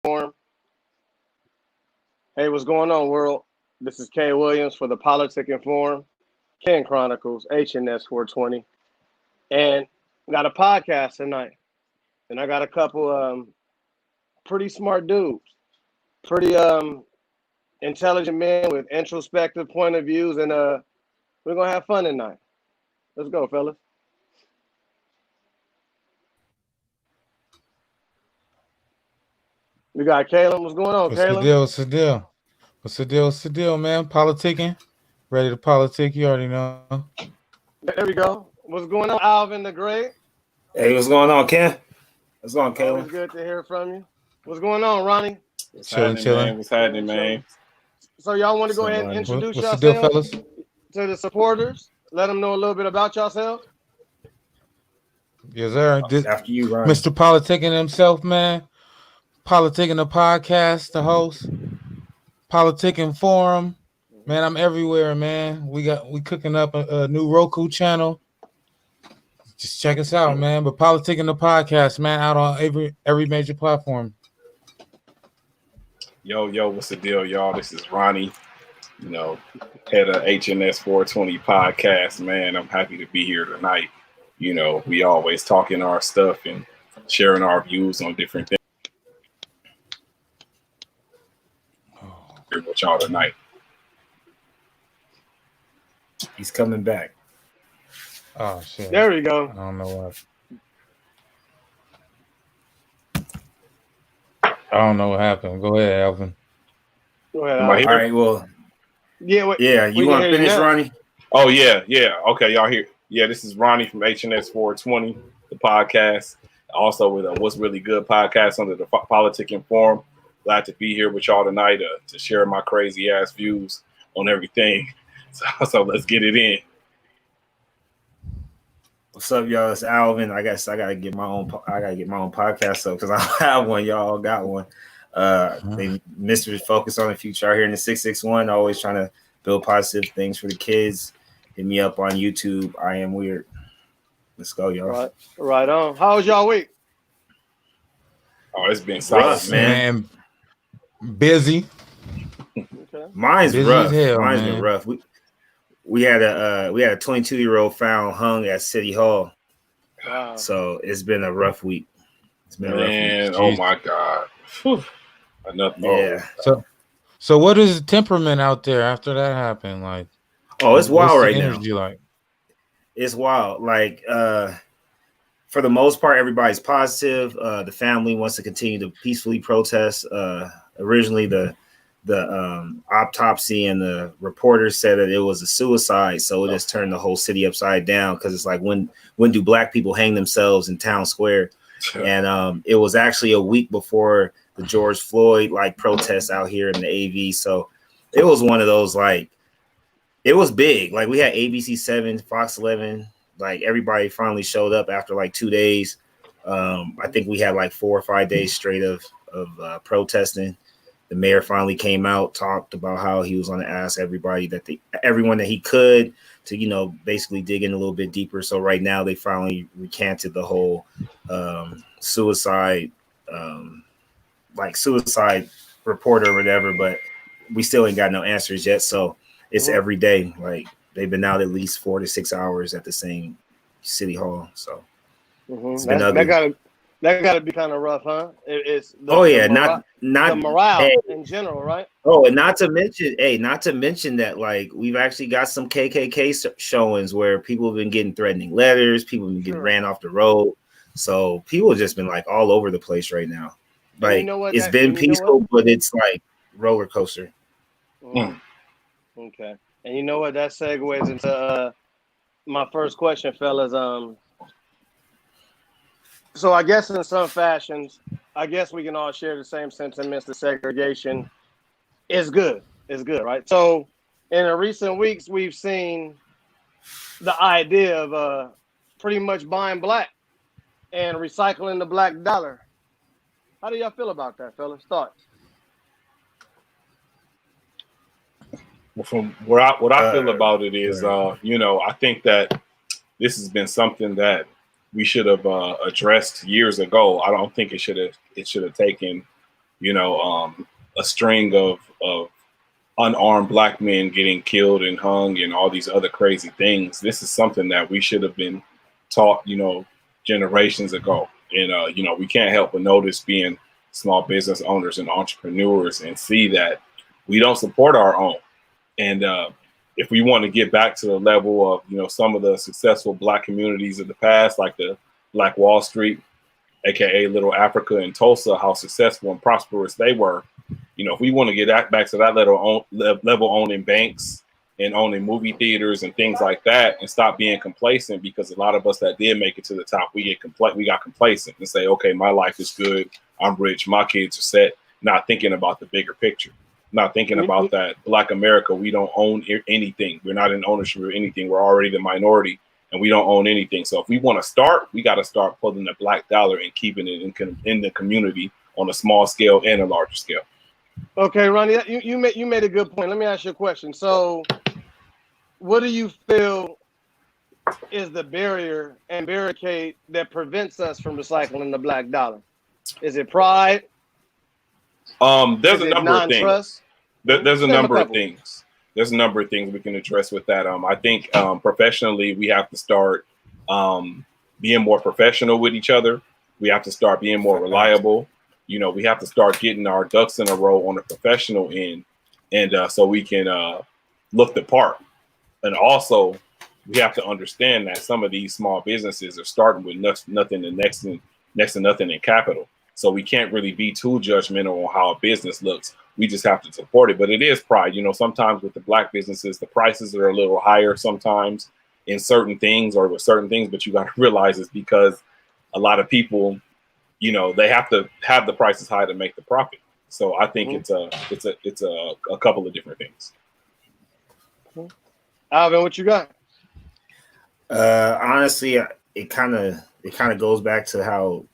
Forum. Hey, what's going on, world? This is Kay Williams for the Politic Forum, Ken Chronicles, HNS 420, and got a podcast tonight. And I got a couple pretty smart dudes, pretty intelligent men with introspective point of views, and we're gonna have fun tonight. Let's go, fellas. We got Caleb. What's going on, What's the Caleb? deal? What's the deal? What's the deal? What's the deal, man? Politicking? Ready to politic? You already know. There we go. What's going on, Alvin the Great? Hey, what's going on, Ken? What's going on, Always Caleb? good to hear from you. What's going on, Ronnie? What's Chilling, happening, chilling. man? What's happening, man? So y'all want to go So, ahead and Ronnie. introduce What's the deal, yourselves fellas? to the supporters? Let them know a little bit about yourselves. Yes, sir. After you, Ronnie. Mr. Politicking himself, man. Politicking the podcast, the host. Politicking Forum. Man, I'm everywhere, man. We cooking up a new Roku channel. Just check us out, man. But Politicking the podcast, man, out on every major platform. Yo, what's the deal, y'all? This is Ronnie, head of HNS 420 podcast, man. I'm happy to be here tonight. We always talking our stuff and sharing our views on different things. Here with y'all tonight. He's coming back. Oh, shit. There we go. I don't know what. I don't know what happened. Go ahead, Alvin. Go ahead. Am I Alvin. here? All right, well, Yeah, wait, yeah, we you want can to hear you finish, now. Ronnie? Oh, yeah. Okay, y'all here. Yeah, this is Ronnie from HNS 420, the podcast. Also with What's Really Good podcast under the Politicking Forum. Glad to be here with y'all tonight to share my crazy ass views on everything. So let's get it in. What's up, y'all? It's Alvin. I guess I gotta get my own. I gotta get my own podcast up because I don't have one. Y'all got one. They mystery focus on the future out here in the 661. Always trying to build positive things for the kids. Hit me up on YouTube. I am weird. Let's go, y'all. Right on. How was y'all week? Oh, it's been solid, Rough, man. Busy. Okay. Mine's Busy rough. as hell, Mine's man. been rough. We had a 22-year-old found hung at City Hall. Wow. So it's been a rough week. It's been a rough Man, week. oh my God. Whew. Enough. Yeah. So what is the temperament out there after that happened? Like, Oh, it's wild what's the right now. energy like? It's wild. Like, for the most part, everybody's positive. The family wants to continue to peacefully protest. Originally, the autopsy and the reporters said that it was a suicide, so it just turned the whole city upside down because it's like when do black people hang themselves in town square? And it was actually a week before the George Floyd protests out here in the AV, so it was one of those it was big. Like we had ABC 7, Fox 11, like everybody finally showed up after 2 days. I think we had 4 or 5 days straight of protesting. The mayor finally came out, talked about how he was going to ask everybody everyone that he could to, basically dig in a little bit deeper. So right now they finally recanted the whole suicide report or whatever, but we still ain't got no answers yet. So it's every day. They've been out at least 4 to 6 hours at the same city hall. So it's been ugly. That gotta be kind of rough, huh? It's the not the morale hey, in general, right? Oh, and not to mention that we've actually got some KKK showings where people have been getting threatening letters, people have been getting ran off the road. So people have just been all over the place right now. It's been peaceful, but it's roller coaster. Okay. And you know what? That segues into my first question, fellas. So I guess in some fashions, I guess we can all share the same sentiments that segregation is good. It's good, right? So in the recent weeks, we've seen the idea of pretty much buying black and recycling the black dollar. How do y'all feel about that, fellas? Thoughts? Well, from what I feel about it is, I think that this has been something that we should have addressed years ago. I don't think it should have taken a string of unarmed black men getting killed and hung and all these other crazy things. This is something that we should have been taught, generations ago. And, we can't help but notice being small business owners and entrepreneurs and see that we don't support our own. And if we want to get back to the level of, some of the successful black communities of the past, like the Black Wall Street, AKA Little Africa and Tulsa, how successful and prosperous they were. If we want to get back to that level owning banks and owning movie theaters and things like that, and stop being complacent, because a lot of us that did make it to the top, we got complacent and say, okay, my life is good, I'm rich, my kids are set, not thinking about the bigger picture, not thinking about that Black America, we don't own anything. We're not in ownership of anything. We're already the minority and we don't own anything. So if we want to start, we got to start pulling the black dollar and keeping it in the community on a small scale and a larger scale. Okay, Ronnie, you made a good point. Let me ask you a question. So, what do you feel is the barrier and barricade that prevents us from recycling the black dollar? Is it pride? There's a number of things. There's a number of things. There's a number of things we can address with that. I think professionally, we have to start being more professional with each other. We have to start being more reliable. We have to start getting our ducks in a row on the professional end, and so we can look the part. And also, we have to understand that some of these small businesses are starting with nothing and next to nothing in capital. So we can't really be too judgmental on how a business looks. We just have to support it. But it is pride. Sometimes with the black businesses, the prices are a little higher sometimes in certain things or with certain things. But you got to realize it's because a lot of people, they have to have the prices high to make the profit. So I think it's a couple of different things. Alvin, what you got? Honestly, it kind of goes back to how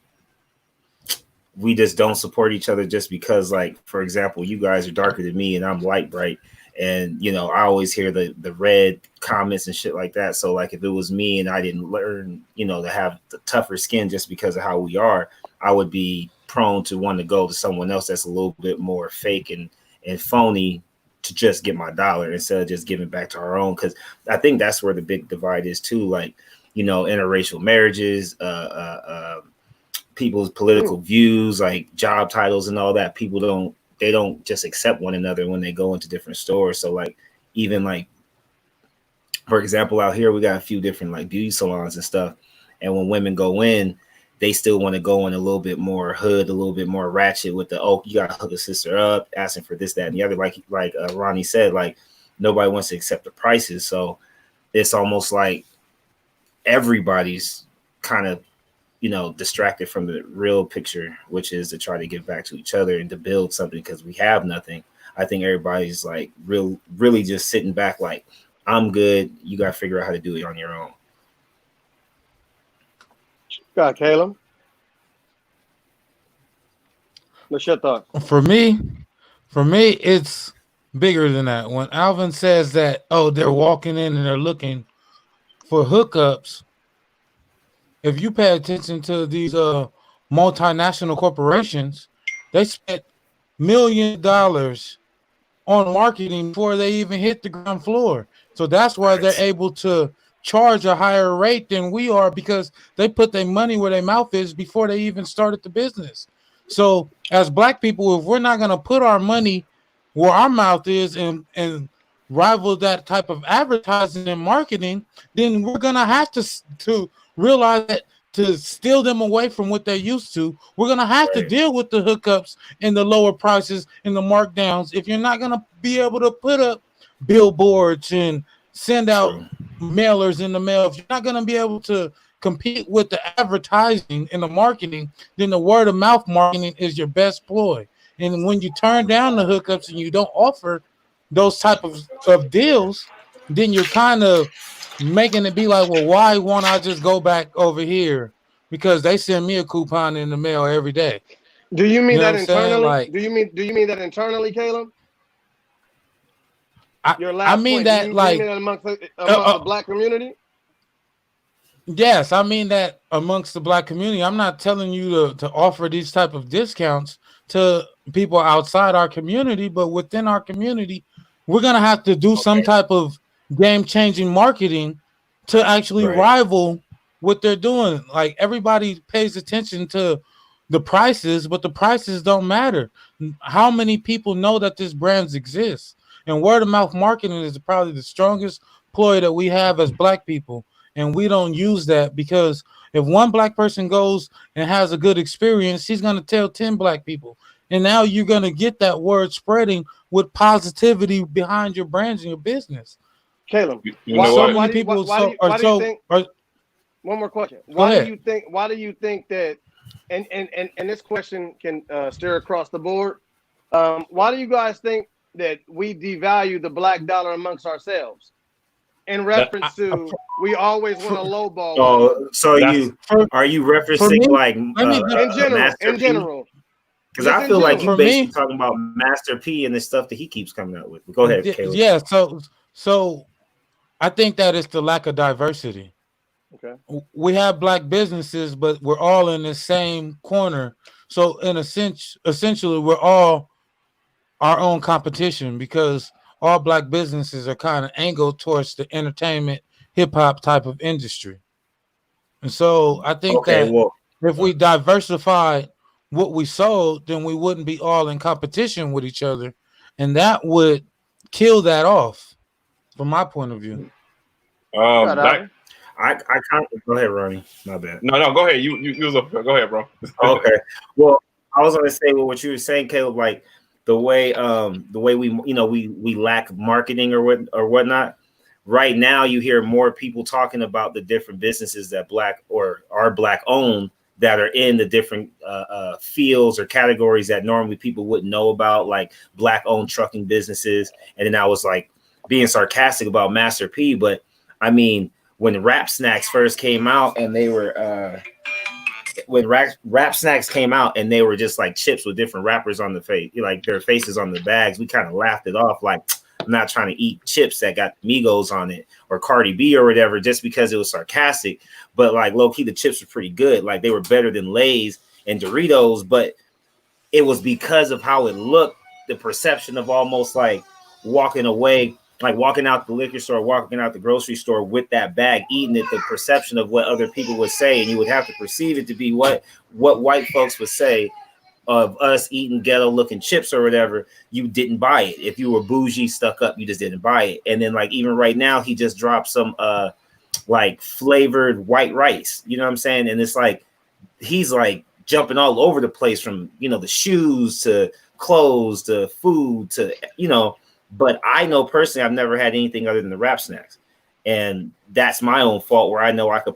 we just don't support each other just because, like, for example, you guys are darker than me and I'm light bright. And, I always hear the red comments and shit like that. So, like, if it was me and I didn't learn, to have the tougher skin just because of how we are, I would be prone to want to go to someone else that's a little bit more fake and phony to just get my dollar instead of just giving back to our own. Because I think that's where the big divide is too. Like, interracial marriages, people's political views, like job titles and all that. People don't just accept one another when they go into different stores. So, like, even like, for example, out here we got a few different like beauty salons and stuff, and when women go in, they still want to go in a little bit more hood, a little bit more ratchet with the, you got to hook a sister up, asking for this, that, and the other. Like Ronnie said, like, nobody wants to accept the prices. So it's almost like everybody's kind of, distracted from the real picture, which is to try to give back to each other and to build something because we have nothing. I think everybody's like really just sitting back like, I'm good. You got to figure out how to do it on your own. Got Caleb. What's your thought? For me, it's bigger than that. When Alvin says that, they're walking in and they're looking for hookups, if you pay attention to these multinational corporations, they spent $1 million on marketing before they even hit the ground floor. So that's why they're able to charge a higher rate than we are, because they put their money where their mouth is before they even started the business. So as black people, if we're not going to put our money where our mouth is and rival that type of advertising and marketing, then we're going to have to realize that to steal them away from what they're used to, we're going to have to deal with the hookups and the lower prices and the markdowns. If you're not going to be able to put up billboards and send out mailers in the mail, if you're not going to be able to compete with the advertising and the marketing, then the word of mouth marketing is your best ploy. And when you turn down the hookups and you don't offer those type of deals, then you're kind of making it be like, well, why won't I just go back over here? Because they send me a coupon in the mail every day. Do you mean that internally? Like, do you mean that internally, Caleb? I mean that like amongst the black community. Yes, I mean that amongst the black community. I'm not telling you to offer these type of discounts to people outside our community, but within our community, we're gonna have to do some type of game-changing marketing to actually rival what they're doing. Like everybody pays attention to the prices, but the prices don't matter. How many people know that this brands exist? And word of mouth marketing is probably the strongest ploy that we have as black people. And we don't use that because if one black person goes and has a good experience, he's going to tell 10 black people. And now you're going to get that word spreading with positivity behind your brands and your business. Caleb, why do you think? One more question. Go ahead. Why do you think that? And this question can steer across the board. Why do you guys think that we devalue the black dollar amongst ourselves? In reference to, we always want to lowball. Oh, so are you referencing like in general? Because I feel like you're basically talking about Master P and the stuff that he keeps coming out with. But go ahead, Caleb. Yeah. So I think that it's the lack of diversity. Okay. We have black businesses, but we're all in the same corner. So in a sense, essentially, we're all our own competition because all black businesses are kind of angled towards the entertainment, hip hop type of industry. And so I think if we diversified what we sold, then we wouldn't be all in competition with each other. And that would kill that off from my point of view. I kind of go ahead, Ronnie. My bad. No, go ahead. You was up. Go ahead, bro. Okay. Well, I was going to say what you were saying, Caleb. Like the way we lack marketing or whatnot. Right now, you hear more people talking about the different businesses that black or are black owned that are in the different fields or categories that normally people wouldn't know about, like black owned trucking businesses. And then I was like being sarcastic about Master P, but I mean. When Rap Snacks first came out and they were Rap Snacks came out and they were just like chips with different rappers on the face, like their faces on the bags, we kind of laughed it off like I'm not trying to eat chips that got Migos on it or Cardi B or whatever just because it was sarcastic. But like low key, the chips were pretty good. Like they were better than Lay's and Doritos, but it was because of how it looked, the perception of almost like walking away. Like walking out the liquor store, walking out the grocery store with that bag, eating it, the perception of what other people would say, and you would have to perceive it to be what white folks would say of us eating ghetto looking chips or whatever. You didn't buy it. If you were bougie, stuck up, you just didn't buy it. And then like even right now, he just dropped some like flavored white rice. You know what I'm saying? And it's like he's like jumping all over the place from the shoes to clothes to food to But I know personally, I've never had anything other than the Rap Snacks. And that's my own fault where I know I could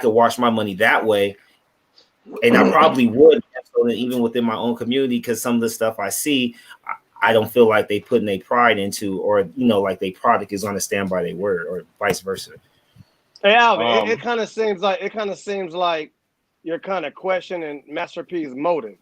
wash my money that way. And I probably would, even within my own community, because some of the stuff I see, I don't feel like they put any pride into, or, like their product is going to stand by their word or vice versa. Hey, Alvin, it kind of seems like you're kind of questioning Master P's motive.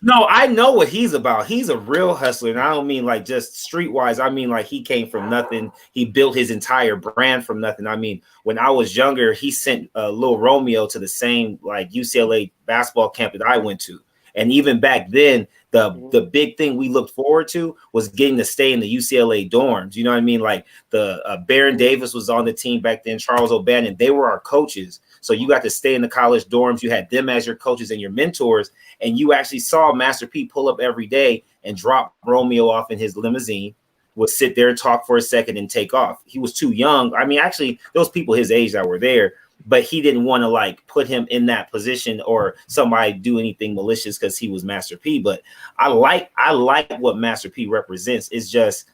No, I know what he's about. He's a real hustler. And I don't mean like just streetwise. I mean like he came from nothing. He built his entire brand from nothing. I mean, when I was younger, he sent Lil Romeo to the same like UCLA basketball camp that I went to. And even back then, the big thing we looked forward to was getting to stay in the UCLA dorms. You know what I mean? Like the Baron Davis was on the team back then, Charles O'Bannon. They were our coaches. So you got to stay in the college dorms. You had them as your coaches and your mentors. And you actually saw Master P pull up every day and drop Romeo off in his limousine, would sit there, talk for a second and take off. He was too young. I mean, actually, those people his age that were there, but he didn't want to like put him in that position or somebody do anything malicious because he was Master P. But I like what Master P represents. It's just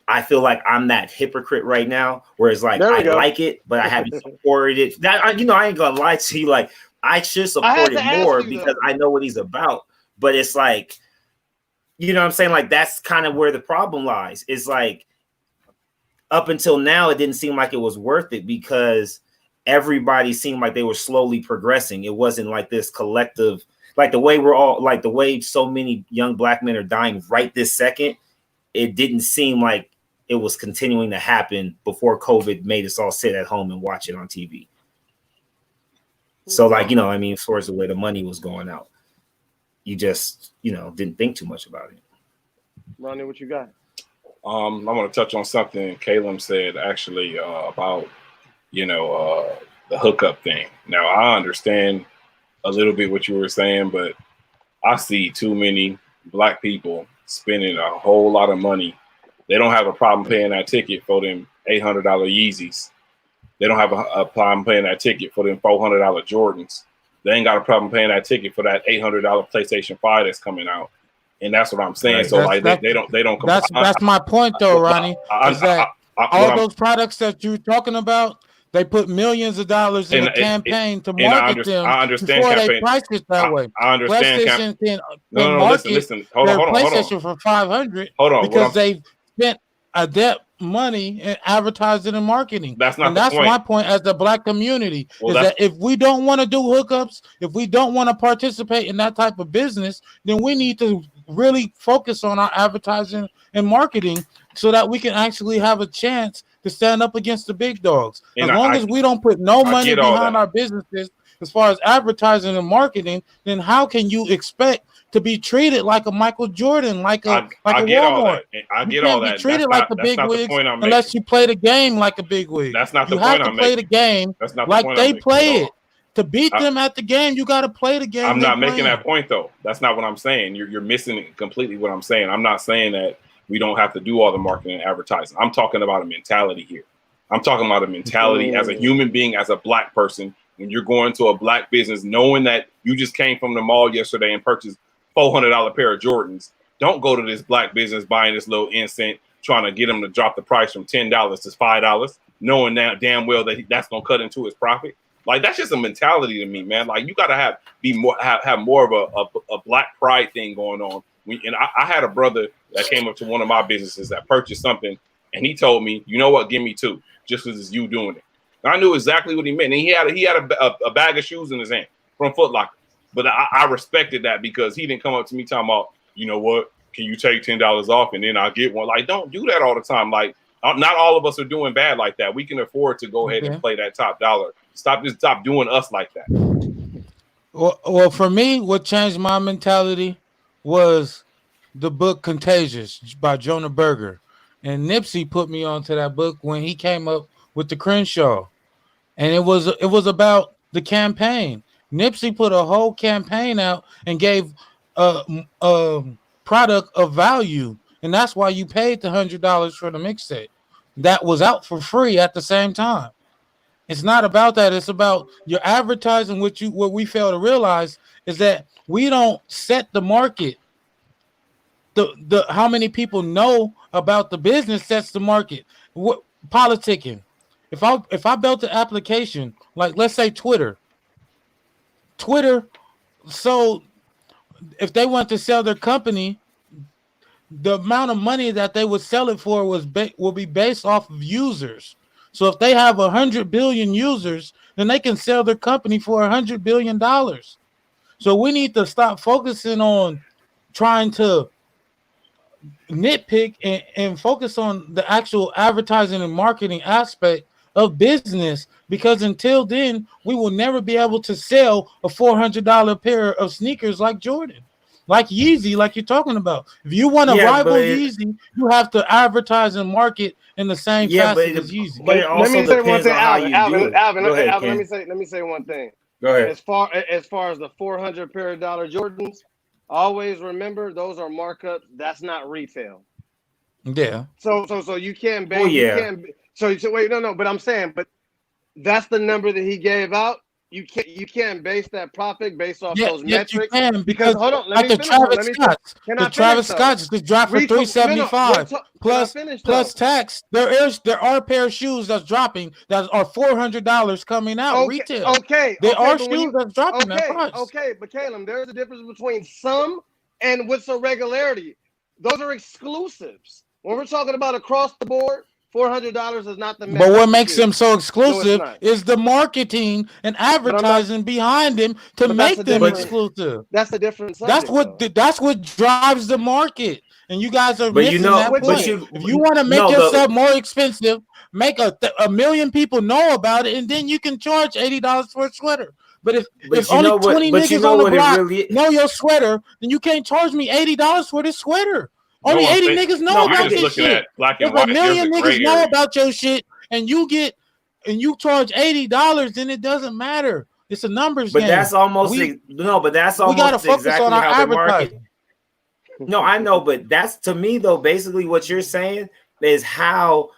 I feel like I'm that hypocrite right now, where it's like I like it, but I haven't supported it. That I ain't gonna lie to you. Like I should support it more because I know what he's about. But it's like, you know what I'm saying? Like that's kind of where the problem lies. It's like up until now, it didn't seem like it was worth it because everybody seemed like they were slowly progressing. It wasn't like this collective, like the way so many young black men are dying right this second. It didn't seem like it was continuing to happen before COVID made us all sit at home and watch it on TV. So like, as far as the way the money was going out. you just, didn't think too much about it. Ronnie, what you got? I want to touch on something Caleb said actually about, the hookup thing. Now, I understand a little bit what you were saying, but I see too many black people spending a whole lot of money. They don't have a problem paying that ticket for them $800 Yeezys. They don't have a problem paying that ticket for them $400 Jordans. They ain't got a problem paying that ticket for that $800 PlayStation 5 that's coming out. And that's what I'm saying. Right. So they don't. That's my point, though, Ronnie. Is that all those products that you're talking about, they put millions of dollars in a campaign to market them before they price it that way. I understand. PlayStation can listen. Hold on. PlayStation for $500 because they spent adept money in advertising and marketing. That's not that's point. My point as the black community is that if we don't want to do hookups, if we don't want to participate in that type of business, then we need to really focus on our advertising and marketing so that we can actually have a chance to stand up against the big dogs. As long as we don't put no money behind our businesses as far as advertising and marketing, then how can you expect to be treated like a Michael Jordan, like a Walmart? I get all that. Be treated like a big wig unless you play the game like a big wig. That's not the point I'm making. You have to play the game like they play it. To beat them at the game, you got to play the game. I'm not making that point, though. That's not what I'm saying. You're missing it completely what I'm saying. I'm not saying that we don't have to do all the marketing and advertising. I'm talking about a mentality here. I'm talking about a mentality as a human being, as a black person. When you're going to a black business, knowing that you just came from the mall yesterday and purchased $400 pair of Jordans, don't go to this black business buying this little incense, trying to get them to drop the price from $10 to $5, knowing now damn well that that's going to cut into his profit. Like, that's just a mentality to me, man. Like, you got to have more of a black pride thing going on. I had a brother that came up to one of my businesses that purchased something, and he told me, you know what, give me two, just because it's you doing it. And I knew exactly what he meant. And he had a bag of shoes in his hand from Foot Locker. But I respected that because he didn't come up to me talking about, you know what, can you take $10 off and then I'll get one? Like, don't do that all the time. Like, not all of us are doing bad like that. We can afford to go ahead and play that top dollar. Stop doing us like that. Well, for me, what changed my mentality was the book Contagious by Jonah Berger. And Nipsey put me onto that book when he came up with the Crenshaw. And it was about the campaign. Nipsey put a whole campaign out and gave a product of value. And that's why you paid the $100 for the mixtape. That was out for free at the same time. It's not about that. It's about your advertising. What we fail to realize is that we don't set the market. The how many people know about the business sets the market. Politicking. If I built an application, like let's say Twitter, so if they want to sell their company, the amount of money that they would sell it for will be based off of users. So if they have 100 billion users, then they can sell their company for $100 billion. So we need to stop focusing on trying to nitpick and focus on the actual advertising and marketing aspect of business, because until then, we will never be able to sell a $400 pair of sneakers like Jordan. Like Yeezy, like you're talking about. If you want to rival Yeezy, you have to advertise and market in the same facet as Yeezy. But let me say one thing, Alvin. Let me say one thing. Go ahead. As far as the $400 pair of Jordans, always remember those are markups. That's not retail. Yeah. So you can't bang. So wait, no. But I'm saying, but that's the number that he gave out. You can't base that profit based off those metrics. You can, because hold on, let me finish. Travis Scott's just dropped for $375 plus tax. There are a pair of shoes that's dropping that are $400 coming out retail. There are shoes that's dropping that price. Okay, but Caleb, there's a difference between some and what's a regularity. Those are exclusives. When we're talking about across the board, $400 is not the metric. But what makes them so exclusive is the marketing and advertising behind them to make them exclusive. That's a different subject. That's what drives the market. And you guys are missing that point. If you want to make yourself more expensive, make a million people know about it, and then you can charge $80 for a sweater. But if you only know what? 20 But you niggas know on the what it block really know your sweater, then you can't charge me $80 for this sweater. Only 80 niggas know No, about just this looking shit. at black If and white. a million There's a niggas gray know area. about your shit and you charge $80, then it doesn't matter. It's a numbers But game. that's almost we almost gotta focus on exactly our how the market. advertising. No, I know, but that's to me though. Basically, what you're saying is how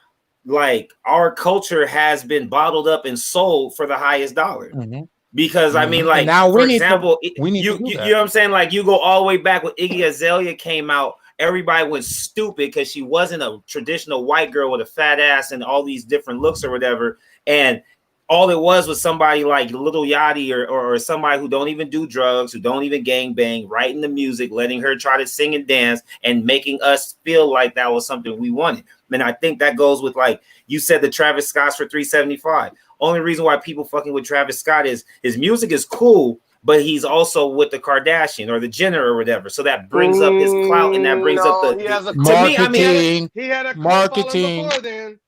like our culture has been bottled up and sold for the highest dollar. Mhm. Because I mean, And like now for example, to you do you that. know what I'm saying? Like you go all the way back when Iggy Azalea came out, everybody was stupid because she wasn't a traditional white girl with a fat ass and all these different looks or whatever. And all it was somebody like Lil Yachty or somebody who don't even do drugs, who don't even gang bang, writing the music, letting her try to sing and dance and making us feel like that was something we wanted. And I think that goes with, like you said, the Travis Scott's for $375. Only reason why people fucking with Travis Scott is his music is cool, but he's also with the Kardashian or the Jenner or whatever. So that brings up his clout and that brings up the to me, I mean, he had a cult marketing before then.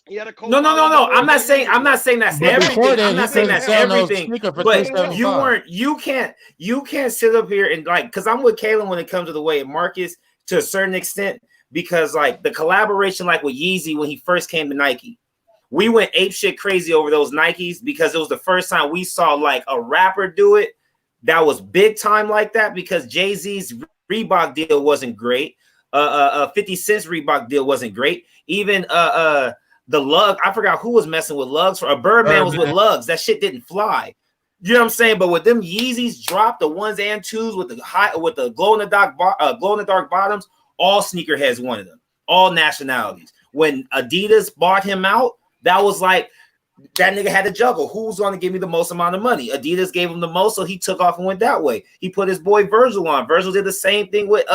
He had a cult no. I'm not saying that's But before everything. that, I'm he not saying couldn't that's sell no everything. sneaker for But $375. you can't sit up here and like, because I'm with Kalen when it comes to the way it markets to a certain extent, because like the collaboration, like with Yeezy when he first came to Nike, we went apeshit crazy over those Nikes because it was the first time we saw like a rapper do it that was big time like that, because Jay-Z's Reebok deal wasn't great. 50 Cent's Reebok deal wasn't great. Even the lug, I forgot who was messing with lugs. For a Birdman was with lugs. That shit didn't fly. You know what I'm saying? But with them Yeezys dropped, the ones and twos with the glow in the dark bottoms, all sneakerheads wanted them, all nationalities. When Adidas bought him out, that was like, that nigga had to juggle. Who's going to give me the most amount of money? Adidas gave him the most, so he took off and went that way. He put his boy Virgil on. Virgil did the same thing with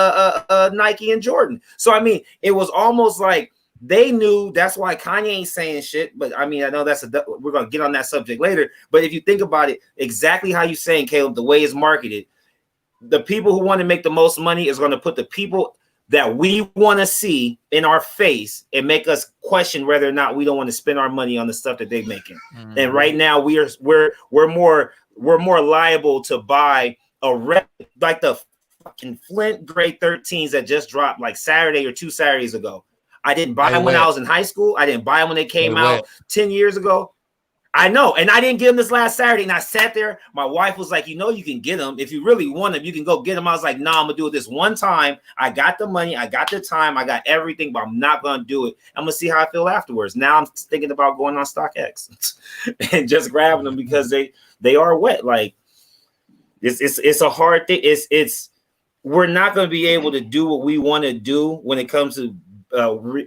Nike and Jordan. So I mean, it was almost like they knew. That's why Kanye ain't saying shit. But I mean, I know we're gonna get on that subject later. But if you think about it, exactly how you saying, Caleb, the way it's marketed, the people who want to make the most money is going to put the people that we want to see in our face and make us question whether or not we don't want to spend our money on the stuff that they're making. Mm-hmm. And right now we're more liable to buy like the fucking Flint grade 13s that just dropped like Saturday or 2 Saturdays ago. I didn't buy them when I was in high school. I didn't buy them when they came out 10 years ago. I know, and I didn't get them this last Saturday, and I sat there. My wife was like, you know, you can get them. If you really want them, you can go get them. I was like, nah, I'm going to do it this one time. I got the money. I got the time. I got everything, but I'm not going to do it. I'm going to see how I feel afterwards. Now I'm thinking about going on StockX and just grabbing them because they are wet. Like, it's a hard thing. We're not going to be able to do what we want to do when it comes to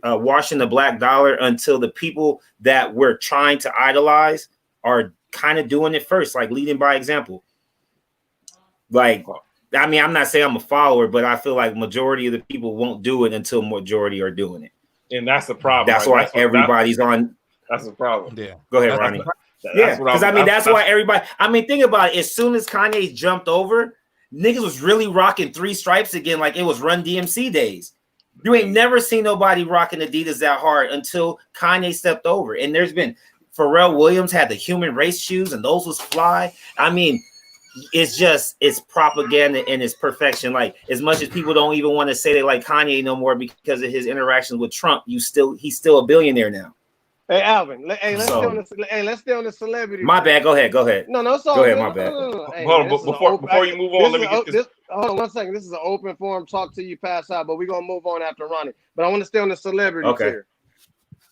washing the black dollar until the people that we're trying to idolize are kind of doing it first, like leading by example. Like, I mean, I'm not saying I'm a follower, but I feel like majority of the people won't do it until majority are doing it. And that's the problem. That's why everybody's on. That's the problem. Yeah. Go ahead, Ronnie. Yeah, because I mean, that's why everybody. I mean, think about it. As soon as Kanye jumped over, niggas was really rocking 3 stripes again, like it was Run DMC days. You ain't never seen nobody rocking Adidas that hard until Kanye stepped over. And there's been Pharrell Williams had the human race shoes, and those was fly. I mean, it's propaganda and it's perfection. Like, as much as people don't even want to say they like Kanye no more because of his interactions with Trump, he's still a billionaire now. Hey, Alvin. Let's stay on the celebrity. My bad. Go ahead. No, it's all go good. ahead. My bad. Hey, hold on, before you move on, let me get this. Hold on 1 second. This is an open forum. Talk till you pass out, but we're gonna move on after Ronnie. But I want to stay on the celebrity tier.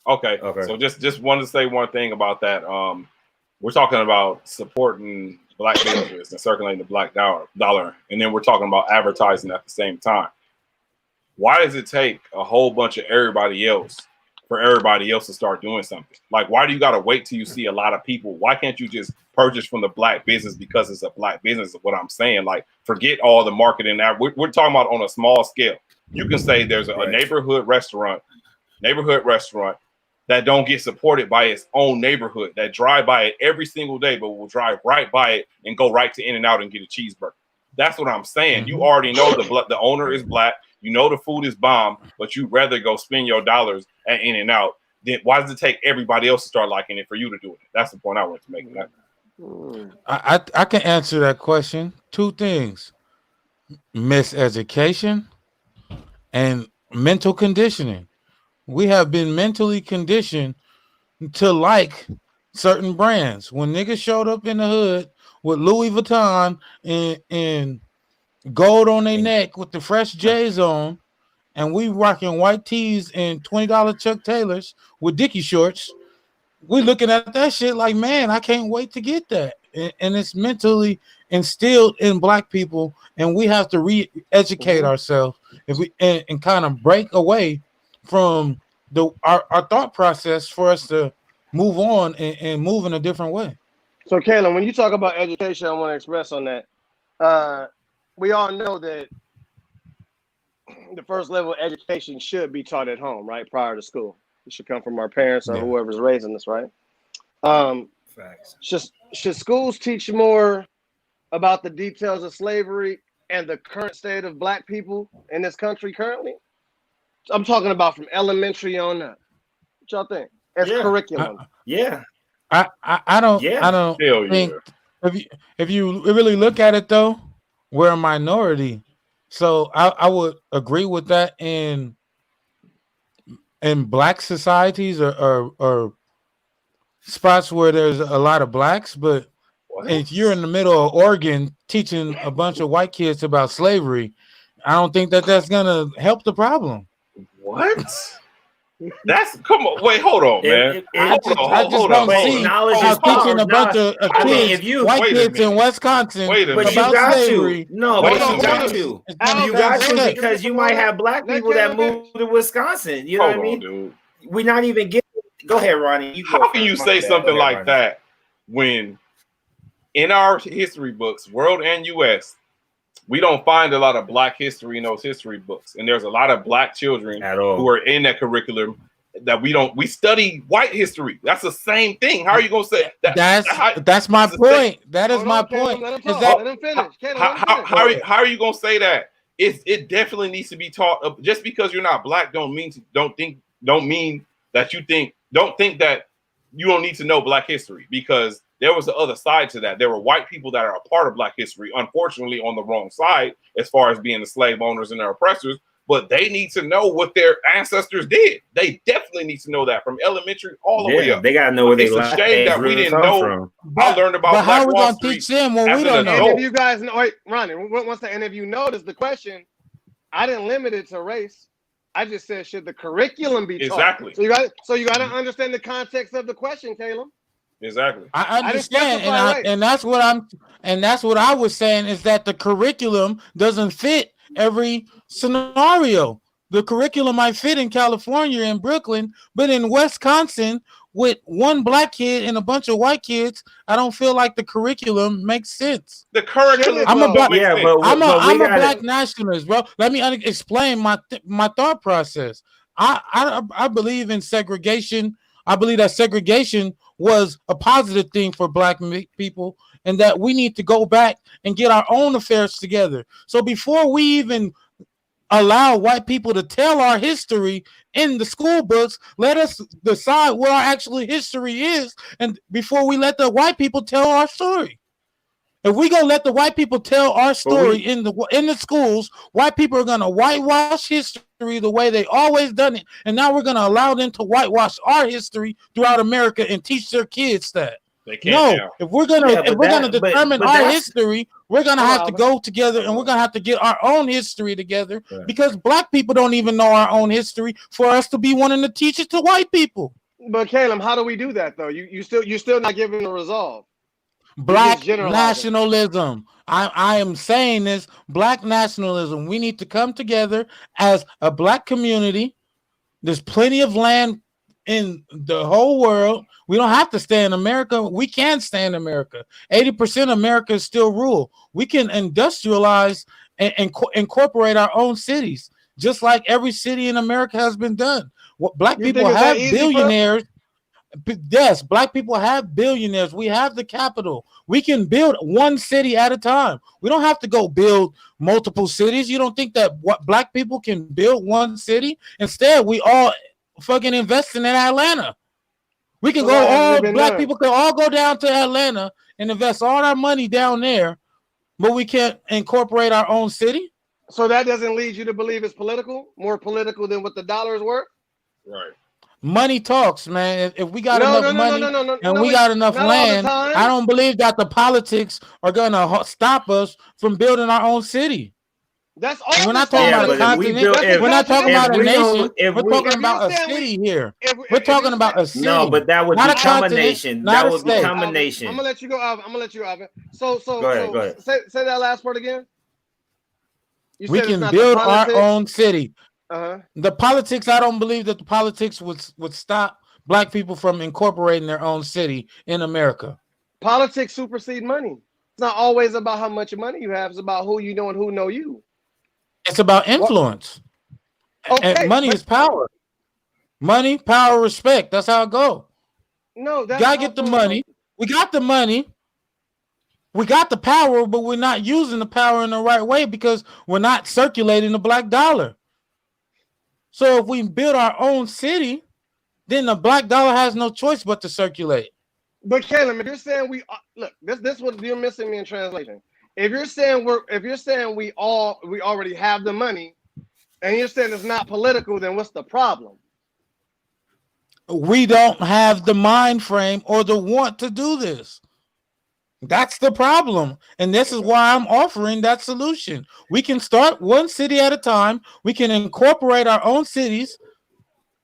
Okay. So just wanted to say one thing about that. We're talking about supporting black businesses and circulating the black dollar, and then we're talking about advertising at the same time. Why does it take a whole bunch of everybody else for everybody else to start doing something? Like, why do you got to wait till you see a lot of people? Why can't you just purchase from the black business because it's a black business? Is what I'm saying. Like, forget all the marketing. We're talking about on a small scale. You can say there's a neighborhood restaurant that don't get supported by its own neighborhood, that drive by it every single day, but will drive right by it and go right to In-N-Out and get a cheeseburger. That's what I'm saying. Mm-hmm. You already know the owner is black. You know the food is bomb, but you'd rather go spend your dollars at In-N-Out. Then why does it take everybody else to start liking it for you to do it? That's the point I wanted to make. I can answer that question. Two things: miseducation and mental conditioning. We have been mentally conditioned to like certain brands. When niggas showed up in the hood with Louis Vuitton and gold on their neck with the fresh J's on, and we rocking white tees and $20 Chuck Taylors with Dickie shorts, we looking at that shit like, man, I can't wait to get that. And it's mentally instilled in black people, and we have to re-educate ourselves if we and kind of break away from our thought process for us to move on and move in a different way. So, Kayla, when you talk about education, I want to express on that. We all know that the first level of education should be taught at home, right? Prior to school. It should come from our parents or whoever's raising us, right? Facts. Should schools teach more about the details of slavery and the current state of black people in this country currently? I'm talking about from elementary on up. What y'all think? As curriculum. I don't think if you really look at it though, we're a minority. So I would agree with that in black societies or spots where there's a lot of blacks, but if you're in the middle of Oregon teaching a bunch of white kids about slavery, I don't think that's gonna help the problem. What? That's come on. Wait, hold on, man. I just don't see how teaching a bunch of kids, white kids in Wisconsin about slavery. No, but you got to. You got to because you might have black people that move to Wisconsin. You know what I mean? Dude. We're not even getting. Go ahead, Ronnie. How can you say something like that when in our history books, world and U.S., we don't find a lot of black history in those history books, and there's a lot of black children who are in that curriculum that we study white history. That's the same thing. How are you gonna say that? That's my point. That is my point. Let him finish. How are you gonna say that? It definitely needs to be taught. Just because you're not black don't mean that you think that you don't need to know black history, because there was the other side to that. There were white people that are a part of black history, unfortunately on the wrong side as far as being the slave owners and their oppressors, but they need to know what their ancestors did. They definitely need to know that from elementary all the way up. They got to know where they It's a shame that we didn't know. From. I learned about but Black how are we Wall going to Street teach them when we don't know? And if you guys know, wait, Ronnie, once and if you notice the question, I didn't limit it to race. I just said, should the curriculum be taught? Exactly. So you got to understand the context of the question, Caleb. Exactly. I understand, and that's what I was saying is that the curriculum doesn't fit every scenario. The curriculum might fit in California and Brooklyn, but in Wisconsin with one black kid and a bunch of white kids, I don't feel like the curriculum makes sense. The curriculum. I'm a black nationalist, bro. Let me explain my thought process. I believe in segregation. I believe that segregation was a positive thing for black people, and that we need to go back and get our own affairs together. So before we even allow white people to tell our history in the school books, let us decide what our actual history is, and before we let the white people tell our story. If we gonna let the white people tell our story in the schools, white people are gonna whitewash history the way they always done it, and now we're gonna allow them to whitewash our history throughout America and teach their kids that. They can't. No, if we're gonna determine our history, we're gonna have to go together, and we're gonna have to get our own history together, because black people don't even know our own history for us to be wanting to teach it to white people. But Caleb, how do we do that though? You're still not giving the resolve. Black nationalism. I am saying this, black nationalism. We need to come together as a black community. There's plenty of land in the whole world. We don't have to stay in America. We can stay in America. 80% of America is still rural. We can industrialize and incorporate our own cities, just like every city in America has been done. Black people have billionaires. Yes, black people have billionaires. We have the capital. We can build one city at a time. We don't have to go build multiple cities. You don't think that black people can build one city? Instead, we all fucking investing in Atlanta. We can So go why hasn't all it been black done? people can all go down to Atlanta and invest all our money down there, but we can't incorporate our own city. So that doesn't lead you to believe it's political, more political than what the dollar is worth? Right. Money talks, man. If we got No, enough no, no, no, money no, no, no, and no. we got enough Not all the land, time. I don't believe that the politics are gonna stop us from building our own city. That's all. And we're the not talking Yeah, about a but if we continent. build, That's a We're not talking continent. about a nation. if We're we, talking If you're about a saying city here. if We're talking you're about saying, a city. no, but that would Not a become a continent, nation. not That a would state. become a Alvin, nation. I'm gonna let you go, Alvin. I'm gonna let you, Alvin. So Go ahead. say that last part again. You We said it's can not the build our politics. own city. Uh-huh. The politics, I don't believe that the politics would stop black people from incorporating their own city in America. Politics supersede money. It's not always about how much money you have. It's about who you know and who know you. It's about influence. Okay, And money is power. Money, power, respect. That's how it goes. No, that's Gotta get the money. We got the money. We got the power, but we're not using the power in the right way because we're not circulating the black dollar. So if we build our own city, then the black dollar has no choice but to circulate. But Caleb, if you're saying we look, this what you're missing me in translation. If you're saying we already have the money, and you're saying it's not political, then what's the problem? We don't have the mind frame or the want to do this. That's the problem. And this is why I'm offering that solution. We can start one city at a time. We can incorporate our own cities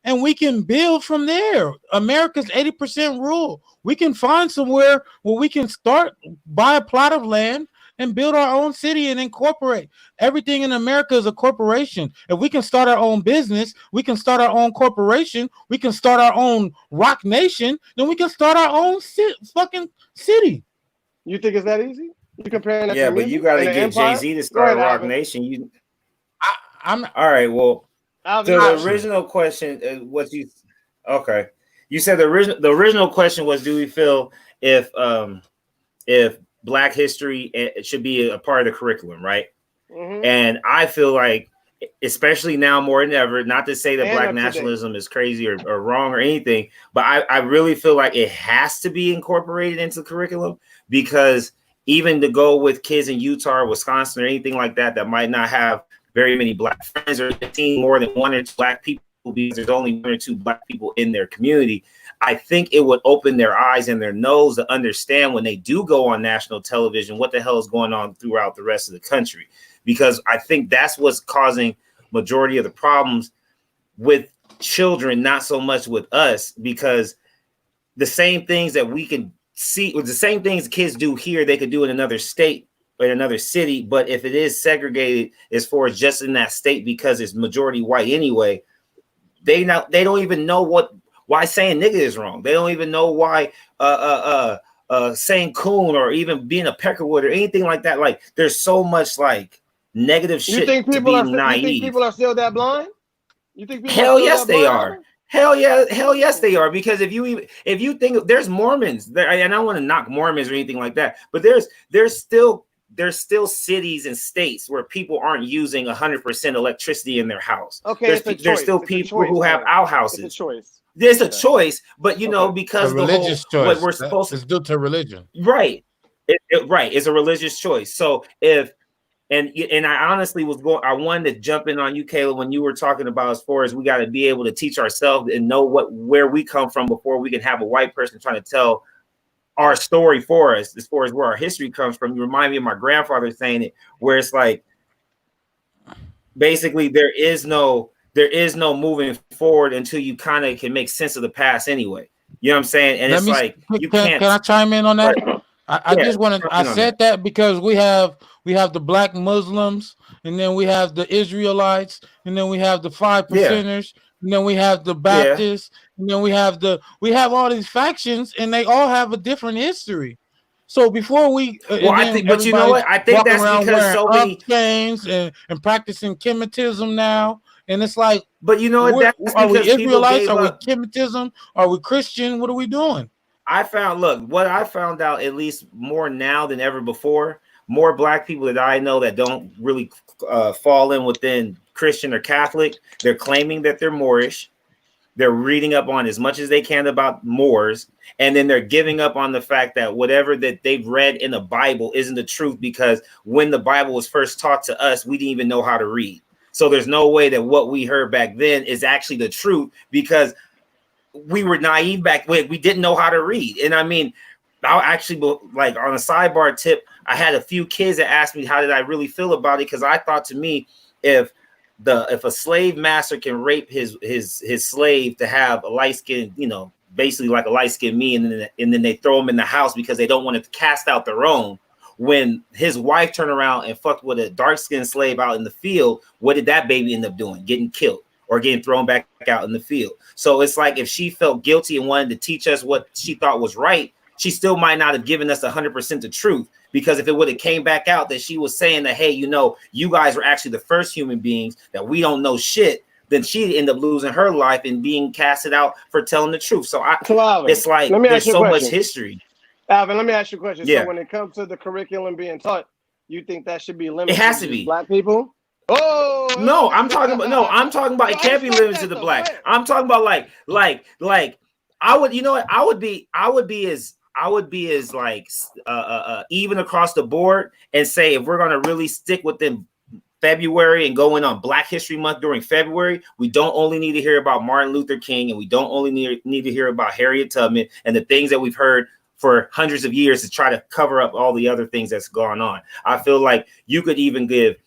and we can build from there. America's 80% rule. We can find somewhere where we can start, buy a plot of land and build our own city and incorporate. Everything in America is a corporation. If we can start our own business, we can start our own corporation, we can start our own rock nation, then we can start our own fucking city. You think it's that easy? You comparing that Yeah, to but you music got to and get empire? Jay-Z to Go start ahead, a Rock Alvin. Nation. I'm all right. Well, Alvin, to the original question, okay? You said the original question was, do we feel if Black history should be a part of the curriculum, right? Mm-hmm. And I feel like, especially now more than ever, not to say that And Black nationalism is crazy or wrong or anything, but I really feel like it has to be incorporated into the curriculum, because even to go with kids in Utah or Wisconsin or anything like that might not have very many Black friends or seeing more than one or two Black people because there's only one or two Black people in their community, I think it would open their eyes and their nose to understand when they do go on national television what the hell is going on throughout the rest of the country. Because I think that's what's causing majority of the problems with children, not so much with us, because the same things that we can see, the same things kids do here, they could do in another state or in another city. But if it is segregated as far as just in that state, because it's majority white anyway, they don't even know why saying nigga is wrong. They don't even know why saying coon or even being a peckerwood or anything like that. Like, there's so much like negative shit. You think people are still that blind? You think people Hell are still yes that they blind? are. Hell yes they are. Because if you think there's Mormons there, and I don't want to knock Mormons or anything like that, but there's still cities and states where people aren't using 100% electricity in their house. Okay, there's still people who have outhouses. It's a choice. There's a choice, but you know, because a religious choice. What we're supposed to is due to religion, right? Right, it's a religious choice. So and I honestly I wanted to jump in on you, Kayla, when you were talking about as far as we got to be able to teach ourselves and know where we come from before we can have a white person trying to tell our story for us, as far as where our history comes from. You remind me of my grandfather saying it, where it's like, basically there is no moving forward until you kind of can make sense of the past anyway. You know what I'm saying? And you can't. Can I chime in on that? Right. I just want to. I said that because we have the Black Muslims, and then we have the Israelites, and then we have the 5%ers, and then we have the Baptists, and then we have all these factions, and they all have a different history. So before we, but you know what? I think that's because so many chains and practicing Kemetism now, and it's like, but you know what? Are we Israelites? Are we Kemetism? Are we Christian? What are we doing? What I found out, at least more now than ever before, more Black people that I know that don't really fall in within Christian or Catholic, they're claiming that they're Moorish. They're reading up on as much as they can about Moors, and then they're giving up on the fact that whatever that they've read in the Bible isn't the truth, because when the Bible was first taught to us, we didn't even know how to read. So there's no way that what we heard back then is actually the truth, because we were naive back when we didn't know how to read. And I mean, I'll actually, like, on a sidebar tip, I had a few kids that asked me how did I really feel about it, because I thought, to me, if a slave master can rape his slave to have a light skin, you know, basically like a light skin me, and then they throw him in the house because they don't want to cast out their own. When his wife turned around and fucked with a dark skinned slave out in the field, what did that baby end up doing? Getting killed or getting thrown back out in the field. So it's like, if she felt guilty and wanted to teach us what she thought was right, she still might not have given us 100% the truth, because if it would have came back out that she was saying that, hey, you know, you guys were actually the first human beings, that we don't know shit, then she'd end up losing her life and being casted out for telling the truth. So Alvin, it's like, there's so much history. Alvin, let me ask you a question. Yeah. So when it comes to the curriculum being taught, you think that should be limited? It has to to be black people. Oh no, I'm talking about it can't be limited to the black. I'm talking about like I would, you know what, I would be as like even across the board, and say, if we're gonna really stick within February and going on Black History Month during February, we don't only need to hear about Martin Luther King, and we don't only need to hear about Harriet Tubman and the things that we've heard for hundreds of years to try to cover up all the other things that's gone on. I feel like you could even give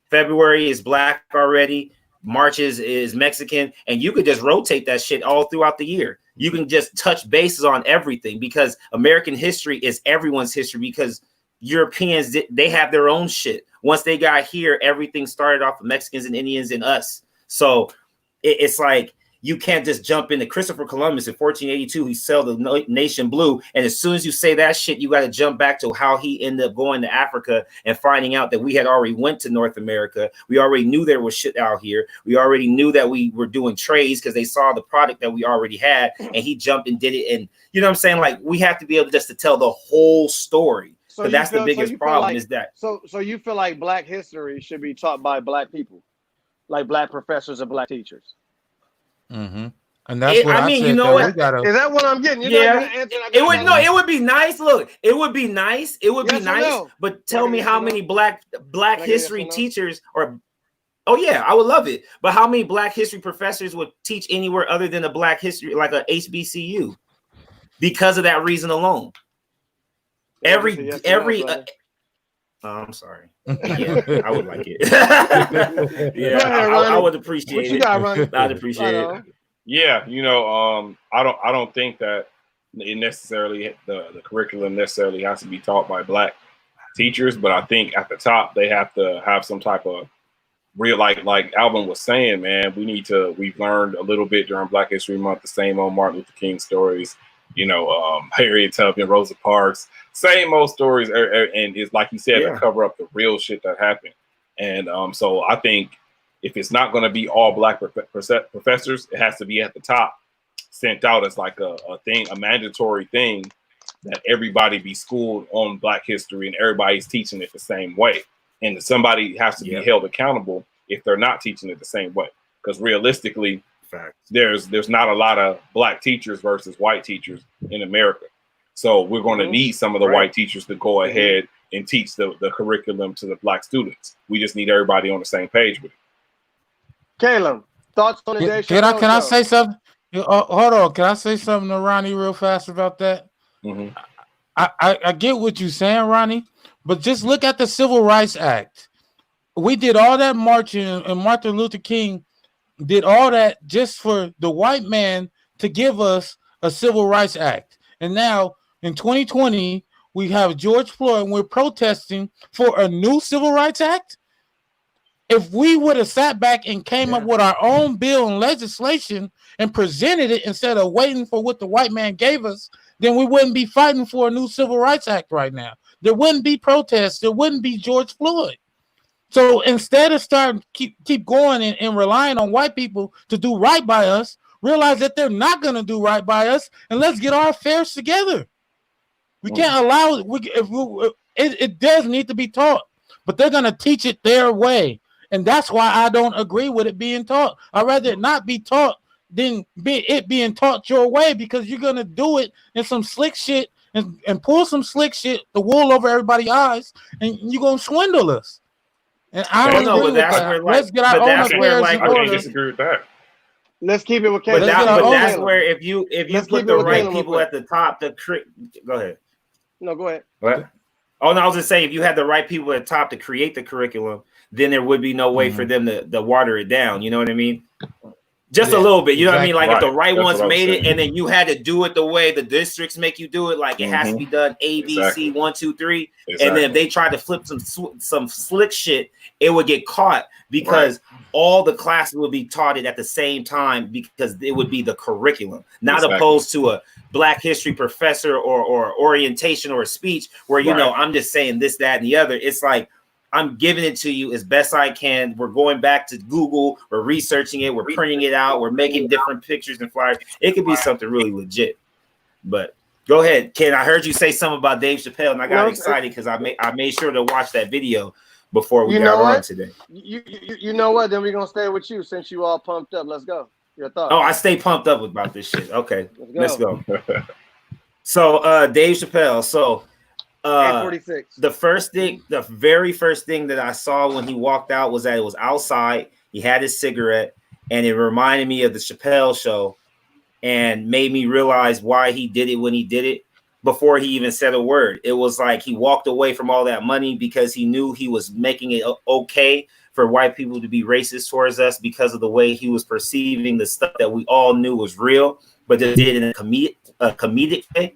February is black already, March is Mexican, and you could just rotate that shit all throughout the year. You can just touch bases on everything, because American history is everyone's history, because Europeans, they have their own shit. Once they got here, everything started off with Mexicans and Indians and us. So it's like, you can't just jump into Christopher Columbus in 1482. He sailed the nation blue. And as soon as you say that shit, you got to jump back to how he ended up going to Africa and finding out that we had already went to North America. We already knew there was shit out here. We already knew that we were doing trades because they saw the product that we already had. And he jumped and did it. And you know what I'm saying? Like, we have to be able just to tell the whole story. So that's the biggest problem, like, is that. So you feel like black history should be taught by black people, like black professors and black teachers. Mm-hmm. And that's what I mean. You know what? Is that what I'm getting? It would be nice. Look, it would be nice. It would be nice. No? But tell me how many black history teachers or. Oh yeah, I would love it. But how many black history professors would teach anywhere other than a black history, like a HBCU, because of that reason alone? I'm sorry. Yeah, I would like it. Yeah, I would appreciate it. I'd appreciate it. Yeah, you know, I don't think that it necessarily the curriculum necessarily has to be taught by black teachers, but I think at the top they have to have some type of real, like Alvin was saying, man. We've learned a little bit during Black History Month, the same old Martin Luther King stories. You know, Harriet Tubman, Rosa Parks, same old stories, and it's like you said, to cover up the real shit that happened. And so I think if it's not going to be all black professors, it has to be at the top, sent out as like a mandatory thing, that everybody be schooled on Black history and everybody's teaching it the same way. And somebody has to be held accountable if they're not teaching it the same way, because realistically, there's not a lot of black teachers versus white teachers in America. So we're going to need some of the white teachers to go ahead and teach the curriculum to the black students. We just need everybody on the same page with it. Caleb, thoughts on the day? Can I say something? Hold on. Can I say something to Ronnie real fast about that? Mm-hmm. I get what you're saying, Ronnie, but just look at the Civil Rights Act. We did all that marching, and Martin Luther King did all that just for the white man to give us a Civil Rights Act. And now in 2020, we have George Floyd, and we're protesting for a new Civil Rights Act. If we would have sat back and came up with our own bill and legislation and presented it instead of waiting for what the white man gave us, then we wouldn't be fighting for a new Civil Rights Act right now. There wouldn't be protests. There wouldn't be George Floyd. So instead of keep going and relying on white people to do right by us, realize that they're not going to do right by us, and let's get our affairs together. We can't allow it does need to be taught, but they're going to teach it their way. And that's why I don't agree with it being taught. I'd rather it not be taught than it being taught your way, because you're gonna do it in some slick shit and pull some slick shit, the wool over everybody's eyes, and you're gonna swindle us. And I don't agree with that. Let's get our own affairs in I can't order. disagree with that. Let's keep it with But Caleb. that's where if you put the right people at the top, go ahead. No, go ahead. What? Oh no, I was just saying, if you had the right people at the top to create the curriculum, then there would be no way for them to water it down. You know what I mean? Just a little bit. You know what I mean? Like if the right ones made it, and then you had to do it the way the districts make you do it, like it has to be done A, B, C, 1, 2, 3. And then if they tried to flip some slick shit, it would get caught because all the classes would be taught it at the same time, because it would be the curriculum, not opposed to a Black history professor or orientation or a speech where, you know, I'm just saying this, that, and the other. It's like, I'm giving it to you as best I can. We're going back to Google. We're researching it. We're printing it out. We're making different pictures and flyers. It could be something really legit. But go ahead, Ken. I heard you say something about Dave Chappelle, and I got excited because I made sure to watch that video before we got on today. You know what? Then we're gonna stay with you since you all pumped up. Let's go. Your thoughts? Oh, I stay pumped up about this shit. Okay, let's go. So, Dave Chappelle. So. The very first thing that I saw when he walked out was that it was outside. He had his cigarette, and it reminded me of the Chappelle show, and made me realize why he did it when he did it before he even said a word. It was like he walked away from all that money because he knew he was making it okay for white people to be racist towards us because of the way he was perceiving the stuff that we all knew was real, but just did it in a comedic way.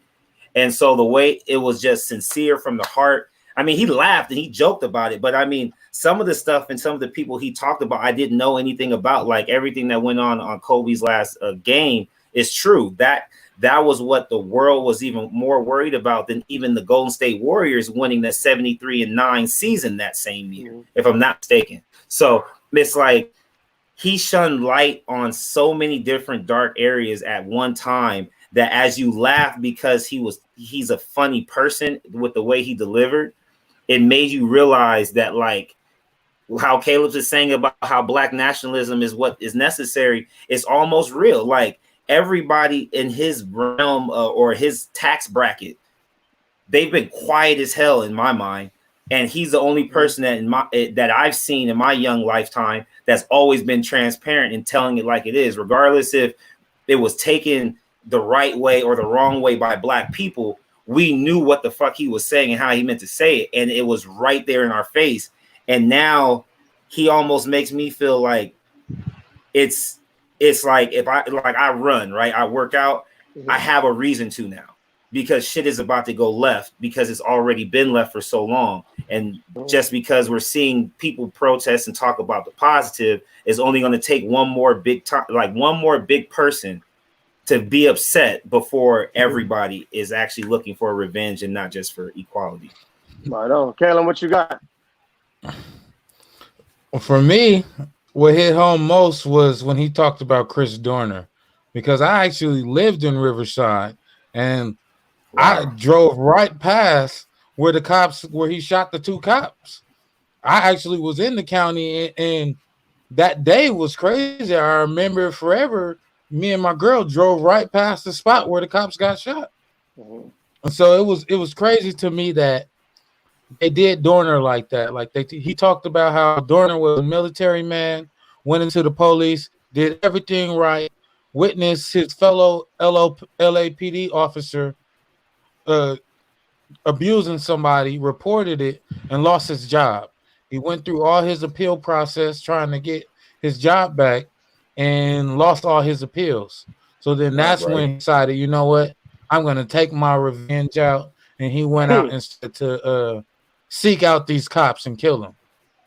And so the way it was just sincere from the heart. I mean, he laughed and he joked about it, but I mean, some of the stuff and some of the people he talked about, I didn't know anything about. Like everything that went on Kobe's last game is true. That was what the world was even more worried about than even the Golden State Warriors winning that 73-9 season that same year, if I'm not mistaken. So it's like he shunned light on so many different dark areas at one time, that as you laugh because he's a funny person with the way he delivered, it made you realize that, like how Caleb is saying about how Black nationalism is what is necessary, it's almost real. Like everybody in his realm or his tax bracket, they've been quiet as hell in my mind. And he's the only person that I've seen in my young lifetime that's always been transparent and telling it like it is, regardless if it was taken the right way or the wrong way by Black people. We knew what the fuck he was saying and how he meant to say it, and it was right there in our face. And now he almost makes me feel like it's like if I run, right, I work out, I have a reason to now, because shit is about to go left because it's already been left for so long. And just because we're seeing people protest and talk about the positive is only going to take one more big person to be upset before everybody is actually looking for revenge and not just for equality. Right on. Kalen, what you got? For me, what hit home most was when he talked about Chris Dorner, because I actually lived in Riverside and I drove right past where he shot the 2 cops. I actually was in the county, and that day was crazy. I remember forever. Me and my girl drove right past the spot where the cops got shot. And so it was crazy to me that they did Dorner like that. Like he talked about how Dorner was a military man, went into the police, did everything right, witnessed his fellow LAPD officer abusing somebody, reported it, and lost his job. He went through all his appeal process trying to get his job back, and lost all his appeals. So then that's when he decided, you know what, I'm going to take my revenge out. And he went out instead to seek out these cops and kill them.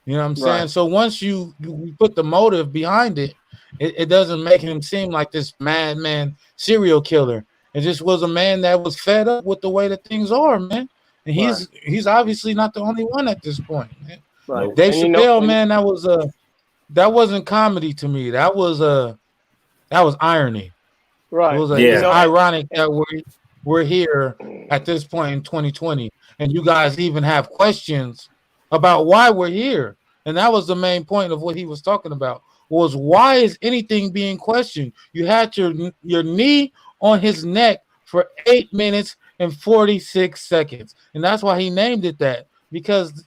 You know what I'm saying? So once you put the motive behind it, it doesn't make him seem like this madman serial killer. It just was a man that was fed up with the way that things are, man. And he's obviously not the only one at this point, man. Dave Chappelle, man, that wasn't comedy to me. That was irony. Right. It was it's ironic that we're here at this point in 2020, and you guys even have questions about why we're here. And that was the main point of what he was talking about. was, why is anything being questioned? You had your knee on his neck for 8 minutes and 46 seconds. And that's why he named it that, because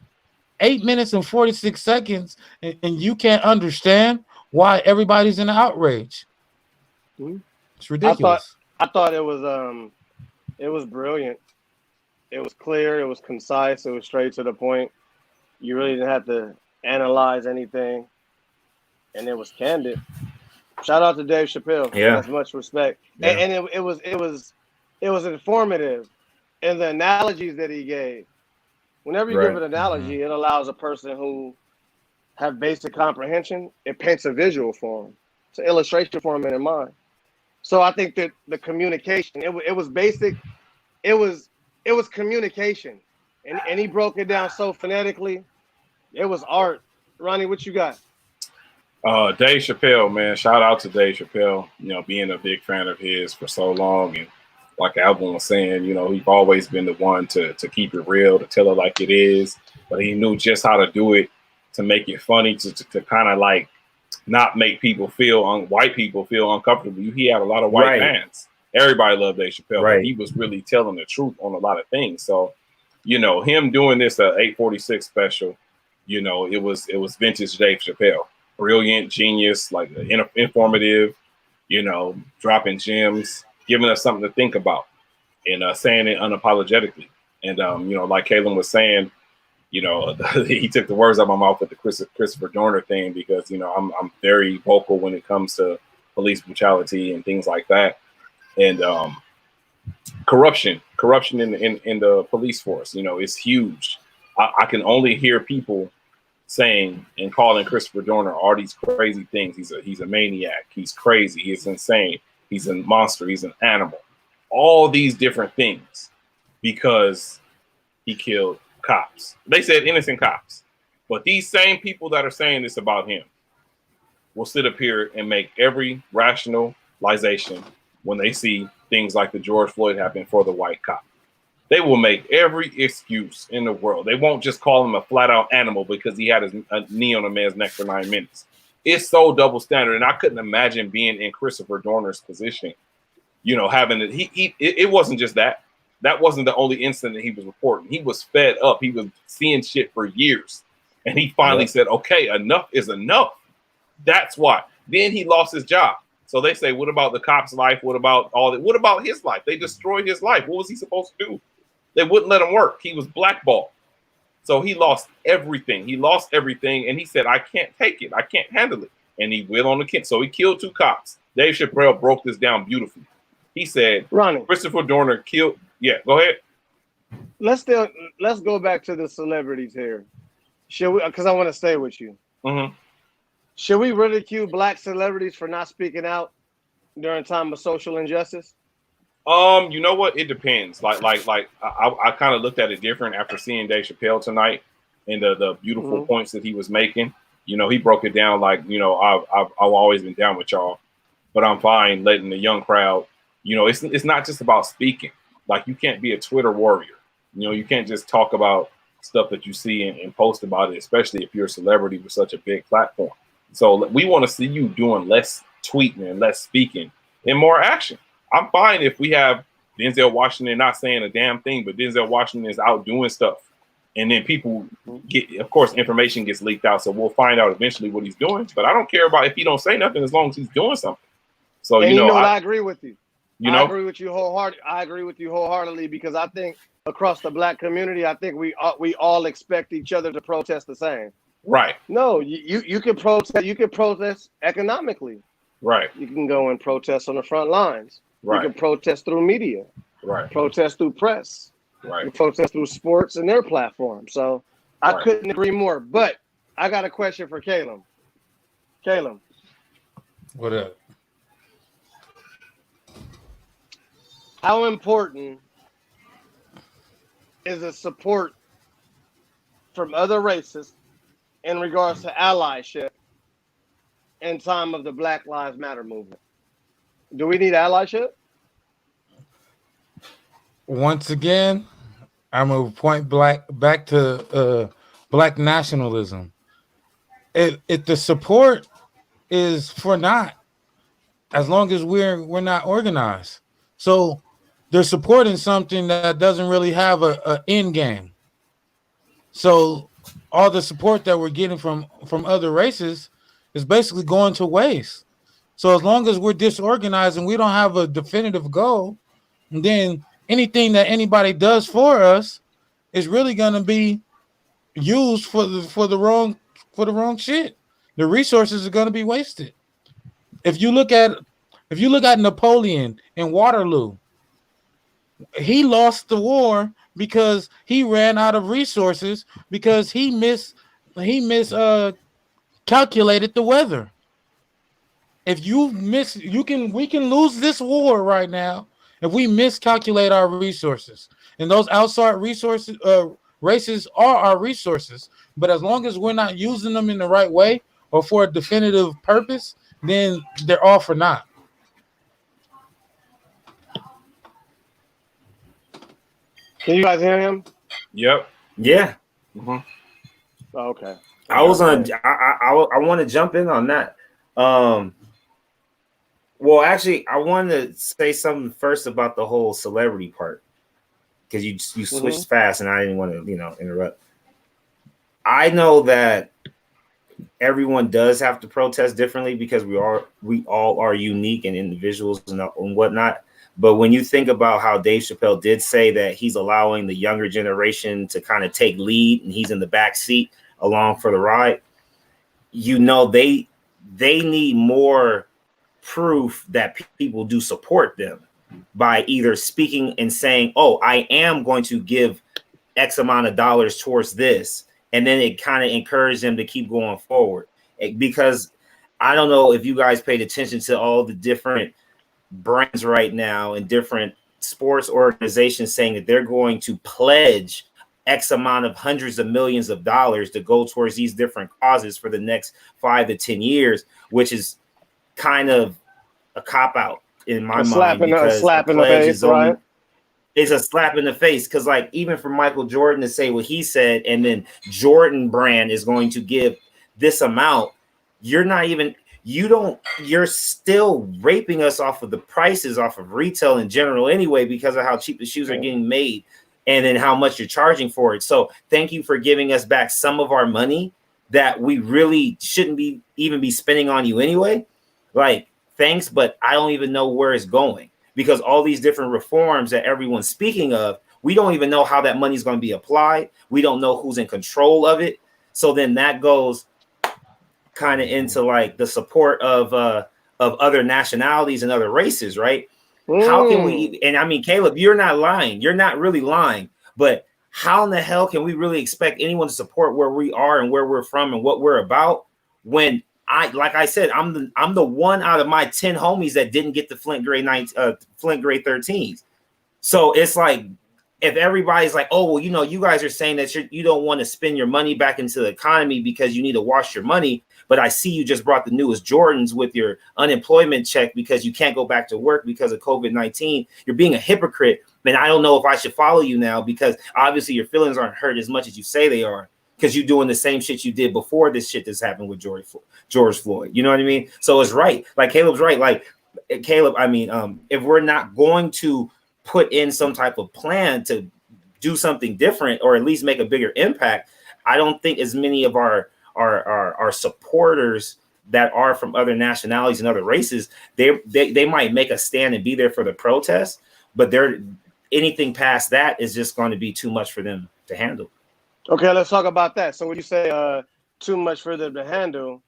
8 minutes and 46 seconds, and you can't understand why everybody's in outrage. It's ridiculous. I thought it was brilliant. It was clear, it was concise, it was straight to the point. You really didn't have to analyze anything, and it was candid. Shout out to Dave Chappelle. Yeah, That's much respect. Yeah. And it was informative, and the analogies that he gave. Whenever you give an analogy, it allows a person who have basic comprehension. It paints a visual for them. It's an illustration for them in their mind. So I think that the communication, it was basic. It was communication, and he broke it down so phonetically. It was art. Ronnie, what you got? Dave Chappelle, man. Shout out to Dave Chappelle. You know, being a big fan of his for so long, and like Alvin was saying, you know, he's always been the one to keep it real, to tell it like it is. But he knew just how to do it, to make it funny, to kind of like not make people white people feel uncomfortable. He had a lot of white fans. Everybody loved Dave Chappelle. But he was really telling the truth on a lot of things. So, you know, him doing this 846 special, you know, it was vintage Dave Chappelle. Brilliant, genius, like informative, you know, dropping gems, giving us something to think about, and saying it unapologetically. And you know, like Kaylin was saying, you know, he took the words out of my mouth with the Christopher Dorner thing, because, you know, I'm very vocal when it comes to police brutality and things like that, and corruption in the police force. You know, is huge. I can only hear people saying and calling Christopher Dorner all these crazy things. He's a maniac. He's crazy. He's insane. He's a monster. He's an animal. All these different things because he killed cops. They said innocent cops. But these same people that are saying this about him will sit up here and make every rationalization when they see things like the George Floyd happen for the white cop. They will make every excuse in the world. They won't just call him a flat out animal because he had his knee on a man's neck for 9 minutes. It's so double standard. And I couldn't imagine being in Christopher Dorner's position, you know, having it. It wasn't just that. That wasn't the only incident that he was reporting. He was fed up. He was seeing shit for years. And he finally said, okay, enough is enough. That's why. Then he lost his job. So they say, what about the cop's life? What about all that? What about his life? They destroyed his life. What was he supposed to do? They wouldn't let him work. He was blackballed. So he lost everything. And he said, I can't take it. I can't handle it. And he went on the kid. So he killed 2 cops. Dave Chappelle broke this down beautifully. He said, Ronnie, Christopher Dorner killed. Yeah, go ahead. Let's go back to the celebrities here. Should we? Because I want to stay with you. Mm-hmm. Should we ridicule black celebrities for not speaking out during time of social injustice? You know what? It depends. Like I kind of looked at it different after seeing Dave Chappelle tonight and the beautiful points that he was making. You know, he broke it down like, you know, I've always been down with y'all, but I'm fine letting the young crowd. You know, it's not just about speaking. Like, you can't be a Twitter warrior. You know, you can't just talk about stuff that you see and post about it, especially if you're a celebrity with such a big platform. So we want to see you doing less tweeting and less speaking and more action. I'm fine if we have Denzel Washington not saying a damn thing, but Denzel Washington is out doing stuff. And then people get, of course, information gets leaked out. So we'll find out eventually what he's doing. But I don't care about if he don't say nothing as long as he's doing something. So, and you know what? I agree with you. I agree with you wholeheartedly because I think across the black community, I think we all expect each other to protest the same. Right. No, you can protest. You can protest economically. Right. You can go and protest on the front lines. Right. You can protest through media. Right. Protest through press. Right. You can protest through sports and their platform. So I couldn't agree more. But I got a question for Caleb. Caleb. What up? How important is the support from other races in regards to allyship in time of the Black Lives Matter movement? Do we need allyship? Once again, I'm gonna point back to black nationalism. The support is for naught as long as we're not organized. So they're supporting something that doesn't really have a end game. So all the support that we're getting from other races is basically going to waste. So as long as we're disorganized and we don't have a definitive goal, then anything that anybody does for us is really going to be used for the wrong shit. The resources are going to be wasted. If you look at Napoleon in Waterloo, he lost the war because he ran out of resources because he calculated the weather. If we can lose this war right now if we miscalculate our resources. And those outside resources races are our resources, but as long as we're not using them in the right way or for a definitive purpose, then they're all for naught. Can you guys hear him? Yep. Yeah. Oh, okay. I was on. I want to jump in on that. Well, actually, I wanted to say something first about the whole celebrity part because you switched fast, and I didn't want to interrupt. I know that everyone does have to protest differently because we all are unique and individuals and whatnot. But when you think about how Dave Chappelle did say that he's allowing the younger generation to kind of take lead and he's in the back seat along for the ride, they need more proof that people do support them by either speaking and saying, oh, I am going to give X amount of dollars towards this. And then it kind of encouraged them to keep going forward. Because I don't know if you guys paid attention to all the different brands right now and different sports organizations saying that they're going to pledge X amount of hundreds of millions of dollars to go towards these different causes for the next 5 to 10 years, which is kind of a cop-out in my mind because slap in the face, right? It's a slap in the face because, like, even for Michael Jordan to say what he said, and then Jordan brand is going to give this amount, you're still raping us off of the prices off of retail in general anyway because of how cheap the shoes are getting made and then how much you're charging for it. So thank you for giving us back some of our money that we really shouldn't even be spending on you anyway. Like, thanks, but I don't even know where it's going because all these different reforms that everyone's speaking of, we don't even know how that money is going to be applied. We don't know who's in control of it. So then that goes kind of into like the support of other nationalities and other races, right? How can we, and I mean, Caleb, you're not lying. You're not really lying, but how in the hell can we really expect anyone to support where we are and where we're from and what we're about when like I said, I'm the one out of my 10 homies that didn't get the Flint grade 13s. So it's like, if everybody's like, oh, well, you guys are saying that you don't want to spend your money back into the economy because you need to wash your money. But I see you just brought the newest Jordans with your unemployment check because you can't go back to work because of COVID-19. You're being a hypocrite. Man, I don't know if I should follow you now because obviously your feelings aren't hurt as much as you say they are because you're doing the same shit you did before this shit that's happened with George Floyd. You know what I mean? So it's right. Like Caleb's right. Like Caleb, I mean, if we're not going to put in some type of plan to do something different or at least make a bigger impact, I don't think as many of our supporters that are from other nationalities and other races, they might make a stand and be there for the protest, but anything past that is just going to be too much for them to handle. Okay, let's talk about that. So when you say too much for them to handle,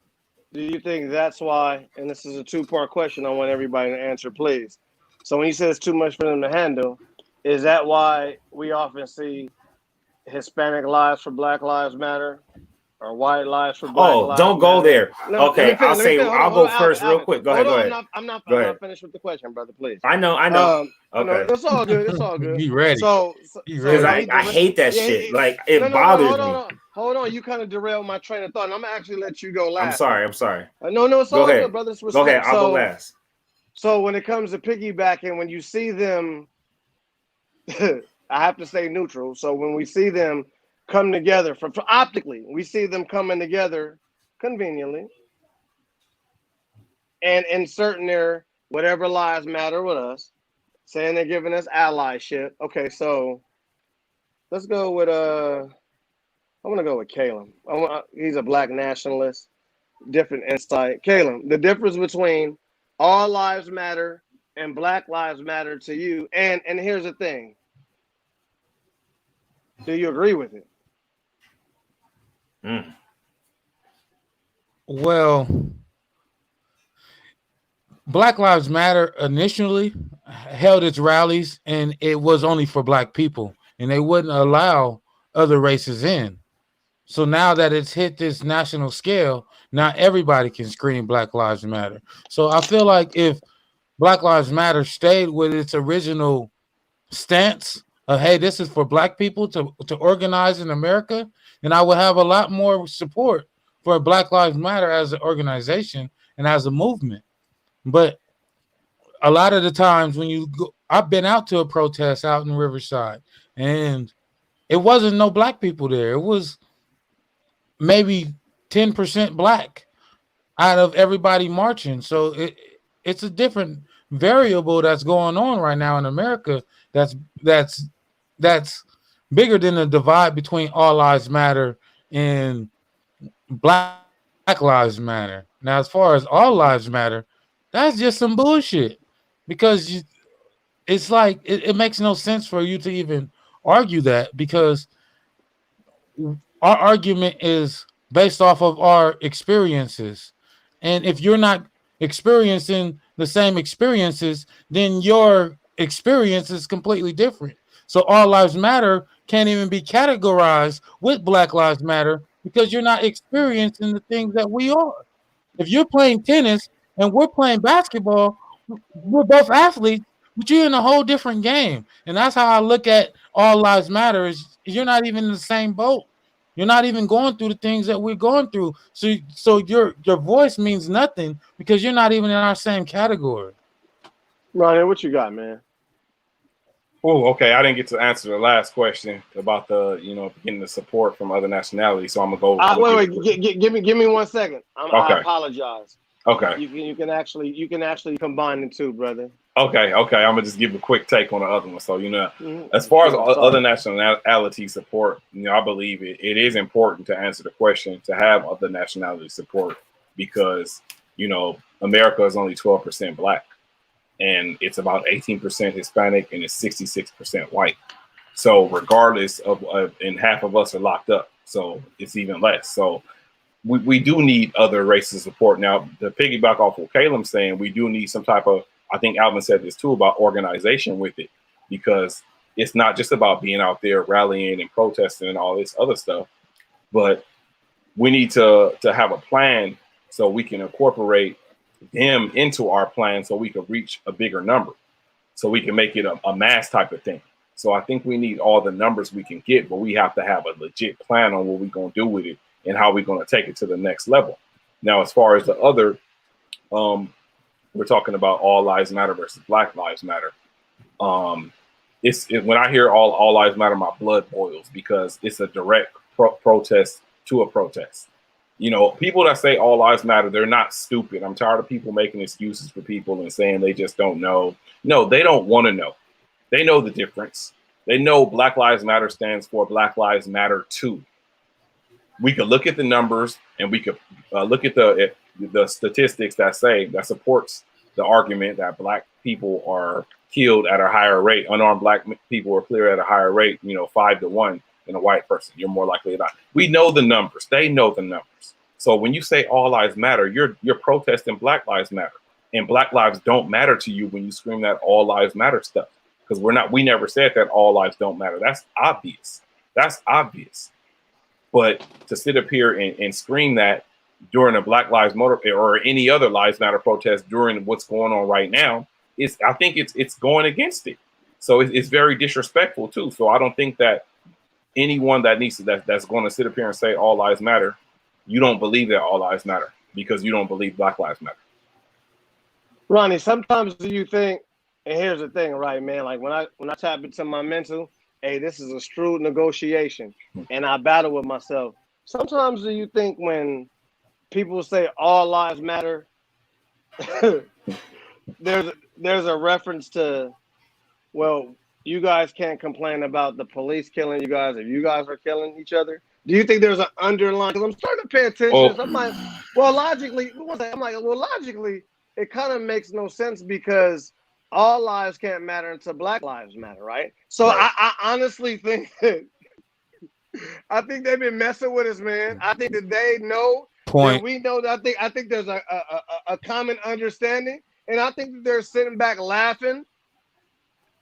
do you think that's why, and this is a two-part question I want everybody to answer, please. So when you say it's too much for them to handle, is that why we often see Hispanic lives for Black Lives Matter or white lives for Black lives? Don't go there. No, okay, I'll go first real quick. Go ahead. I'm not finished with the question, brother, please. I know. Okay. No, it's all good. It's all good. Be ready. Because I hate that shit. Like, it bothers me. Hold on. You kind of derailed my train of thought. And I'm going to actually let you go last. I'm sorry. No, it's all good, brother. Go ahead. I'll go last. So when it comes to piggybacking, when you see them, I have to say neutral. So when we see them come together, from optically, we see them coming together conveniently. and inserting their whatever lives matter with us, saying they're giving us allyship. Okay, so let's go with I'm gonna go with Caleb. He's a black nationalist. Different insight. Caleb, the difference between all lives matter and Black Lives Matter to you, and here's the thing. Do you agree with it? Mm. Well, Black Lives Matter initially held its rallies, and it was only for black people, and they wouldn't allow other races in. So now that it's hit this national scale, now everybody can scream Black Lives Matter. So I feel like if Black Lives Matter stayed with its original stance of, hey, this is for black people to organize in America, then I would have a lot more support for Black Lives Matter as an organization and as a movement. But a lot of the times when you go, I've been out to a protest out in Riverside, and it wasn't no black people there. It was maybe 10% black out of everybody marching. So it's a different variable that's going on right now in America that's that's that's bigger than the divide between all lives matter and black lives matter. Now, as far as all lives matter, that's just some bullshit because it's like it makes no sense for you to even argue that because our argument is based off of our experiences. And if you're not experiencing the same experiences, then your experience is completely different. So all lives matter can't even be categorized with Black Lives Matter because you're not experiencing the things that we are. If you're playing tennis and we're playing basketball, we're both athletes, but you're in a whole different game. And that's how I look at all lives matter is you're not even in the same boat. You're not even going through the things that we're going through. So your voice means nothing because you're not even in our same category. Ronnie, what you got, man? Oh, okay. I didn't get to answer the last question about the, getting the support from other nationalities. So I'm gonna go. Give me 1 second. I Okay. apologize. Okay. You can actually combine the two, brother. Okay. I'm gonna just give a quick take on the other one. So Mm-hmm. as far as other nationality support, I believe it is important to answer the question to have other nationality support because America is only 12% black. And it's about 18% Hispanic and it's 66% white. So regardless of, and half of us are locked up. So it's even less. So we do need other races support. Now, to piggyback off what Caleb's saying, we do need some type of, I think Alvin said this too, about organization with it, because it's not just about being out there rallying and protesting and all this other stuff, but we need to have a plan so we can incorporate them into our plan so we can reach a bigger number, so we can make it a mass type of thing. So I think we need all the numbers we can get, but we have to have a legit plan on what we're going to do with it and how we're going to take it to the next level. Now, as far as the other, we're talking about all lives matter versus Black Lives Matter. When I hear all lives matter, my blood boils because it's a direct protest to a protest. People that say all lives matter, they're not stupid. I'm tired of people making excuses for people and saying they just don't know. No, they don't want to know. They know the difference. They know Black Lives Matter stands for Black Lives Matter too. We could look at the numbers and we could look at the statistics that supports the argument that black people are killed at a higher rate. Unarmed black people are cleared at a higher rate, 5-1. Than a white person. You're more likely to die. We know the numbers. They know the numbers. So when you say all lives matter, you're protesting Black Lives Matter. And Black lives don't matter to you when you scream that all lives matter stuff. Because we never said that all lives don't matter. That's obvious. But to sit up here and scream that during a Black Lives Matter or any other Lives Matter protest during what's going on right now, I think it's going against it. So it's very disrespectful too. So I don't think that anyone that's going to sit up here and say all lives matter, you don't believe that all lives matter because you don't believe Black Lives Matter. Ronnie, sometimes do you think, and here's the thing, right, man? Like when I tap into my mental, hey, this is a shrewd negotiation, and I battle with myself. Sometimes do you think when people say all lives matter, there's a reference to, well, you guys can't complain about the police killing you guys if you guys are killing each other. Do you think there's an underlying? Because I'm starting to pay attention. So I'm like, well, logically, it kind of makes no sense because all lives can't matter until Black lives matter, right? So Right. I honestly think that I think they've been messing with us, man. I think that they know that we know that. I think there's a common understanding, and I think that they're sitting back laughing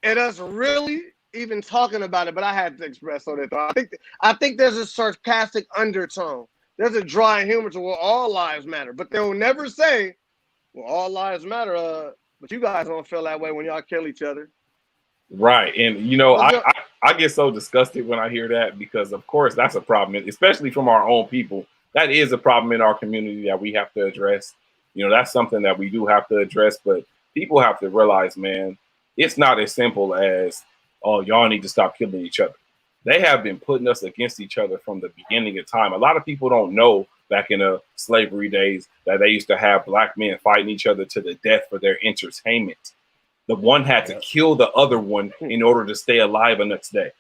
at us really even talking about it. But I had to express on it. I think there's a sarcastic undertone. There's a dry humor to well, all lives matter, but they'll never say, well, all lives matter. But you guys don't feel that way when y'all kill each other. Right. And, you know, I get so disgusted when I hear that because, of course, that's a problem, especially from our own people. That is a problem in our community that we have to address. You know, that's something that we do have to address. But people have to realize, man, it's not as simple as, oh, y'all need to stop killing each other. They have been putting us against each other from the beginning of time. A lot of people don't know back in the slavery days that they used to have black men fighting each other to the death for their entertainment. The one had to kill the other one in order to stay alive the next day.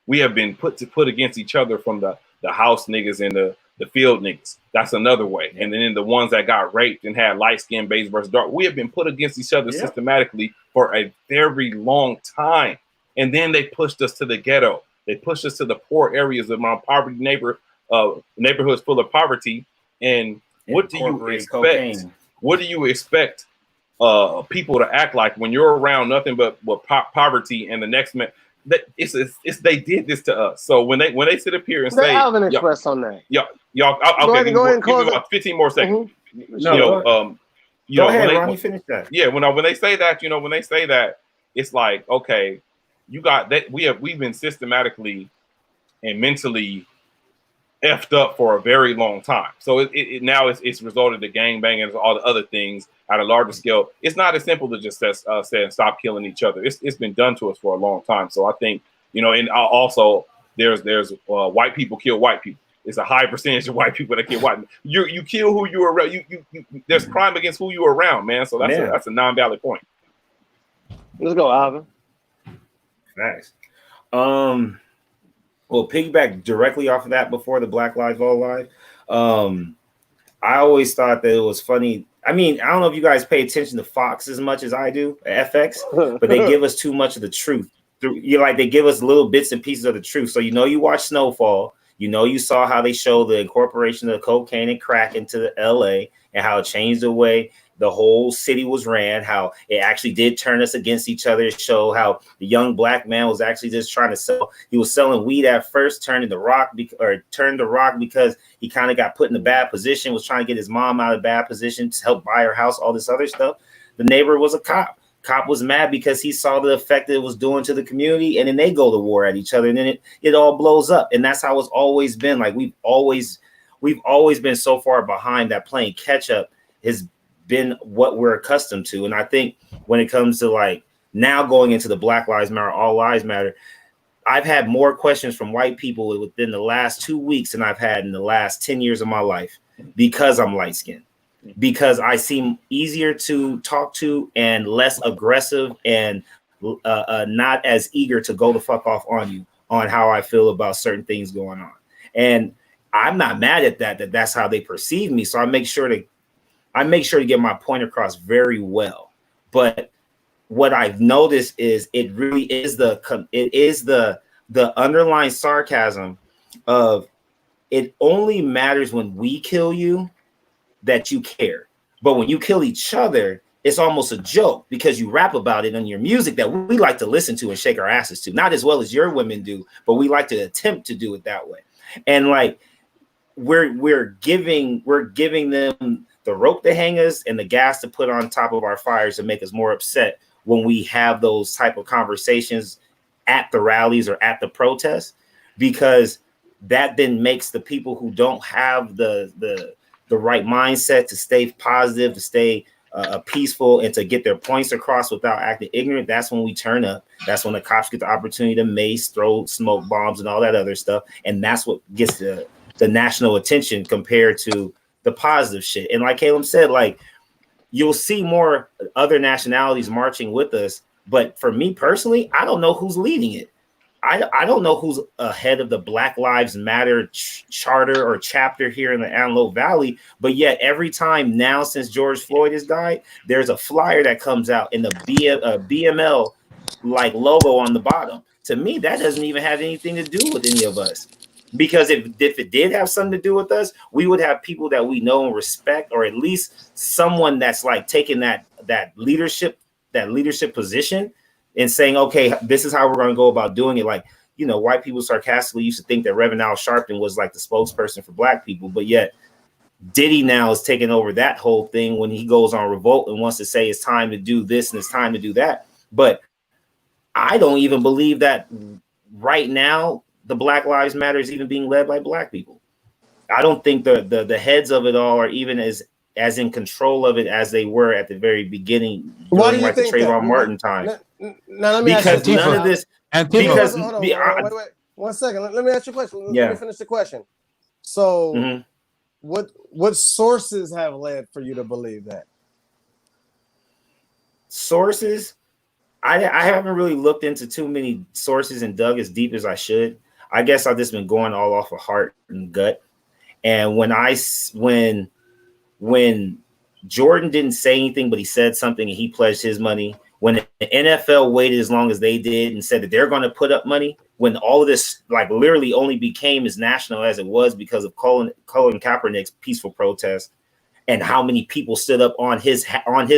We have been put against each other from the house niggas and the field niggas. That's another way. And then the ones that got raped and had light skin, beige versus dark. We have been put against each other systematically for a very long time. And then they pushed us to the ghetto. They pushed us to the poor areas of my poverty neighborhoods full of poverty. And what do you expect? Cocaine. What do you expect people to act like when you're around nothing but poverty and the next man? That it's they did this to us. So when they sit up here and say, Alvin express on that. Y'all, okay, go ahead and give me about 15 more seconds. Mm-hmm. Go ahead, Ronnie, finish that. Yeah, when they say that, it's like, okay, you got that. We've been systematically and mentally effed up for a very long time. So it now it's resulted to gangbanging and all the other things at a larger scale. It's not as simple to just say stop killing each other. It's been done to us for a long time. So I think, and also there's white people kill white people. It's a high percentage of white people that kill white. You kill who you are around. You there's crime against who you are around, man. So that's a non-valid point. Let's go, Alvin. Nice. Well, piggyback directly off of that before the Black Lives All Live. I always thought that it was funny. I mean, I don't know if you guys pay attention to Fox as much as I do, FX, but they give us too much of the truth. They give us little bits and pieces of the truth. So, you watch Snowfall, you saw how they show the incorporation of cocaine and crack into the LA and how it changed the way the whole city was ran, how it actually did turn us against each other. Show how the young black man was actually just trying to sell. He was selling weed at first, turned to rock because he kind of got put in a bad position, was trying to get his mom out of bad position to help buy her house, all this other stuff. The neighbor was a cop. Cop was mad because he saw the effect it was doing to the community, and then they go to war at each other, and then it all blows up. And that's how it's always been. Like we've always been so far behind that playing catch up has been what we're accustomed to. And I think when it comes to now going into the Black Lives Matter, All Lives Matter, I've had more questions from white people within the last 2 weeks than I've had in the last 10 years of my life because I'm light skinned, because I seem easier to talk to and less aggressive and not as eager to go the fuck off on you on how I feel about certain things going on. And I'm not mad at that's how they perceive me. So I make sure to get my point across very well. But what I've noticed is it really is the underlying sarcasm of it only matters when we kill you that you care. But when you kill each other, it's almost a joke because you rap about it in your music that we like to listen to and shake our asses to. Not as well as your women do, but we like to attempt to do it that way. And we're giving them the rope to hang us and the gas to put on top of our fires to make us more upset when we have those type of conversations at the rallies or at the protests, because that then makes the people who don't have the right mindset to stay positive, to stay peaceful, and to get their points across without acting ignorant. That's when we turn up. That's when the cops get the opportunity to mace, throw smoke bombs and all that other stuff. And that's what gets the national attention compared to the positive shit. And like Caleb said, you'll see more other nationalities marching with us. But for me personally, I don't know who's leading it. I don't know who's ahead of the Black Lives Matter charter or chapter here in the Antelope Valley. But yet every time now since George Floyd has died, there's a flyer that comes out in the BML like logo on the bottom. To me, that doesn't even have anything to do with any of us. Because if it did have something to do with us, we would have people that we know and respect, or at least someone that's like taking that leadership position and saying, okay, this is how we're going to go about doing it. Like, you know, white people sarcastically used to think that Reverend Al Sharpton was like the spokesperson for black people, but yet Diddy now is taking over that whole thing when he goes on revolt and wants to say it's time to do this and it's time to do that. But I don't even believe that right now the Black Lives Matter is even being led by black people. I don't think the heads of it all are even as in control of it as they were at the very beginning. Why do you like the think Trayvon that? Martin time. Now let me because ask you none of this. Because hold on, wait. 1 second. Let me ask you a question. Let me finish the question. So, what sources have led for you to believe that? Sources? I haven't really looked into too many sources and dug as deep as I should. I guess I've just been going all off of heart and gut. And when Jordan didn't say anything, but he said something and he pledged his money. When the NFL waited as long as they did and said that they're going to put up money, when all of this like literally only became as national as it was because of Colin Kaepernick's peaceful protest, and how many people stood up on his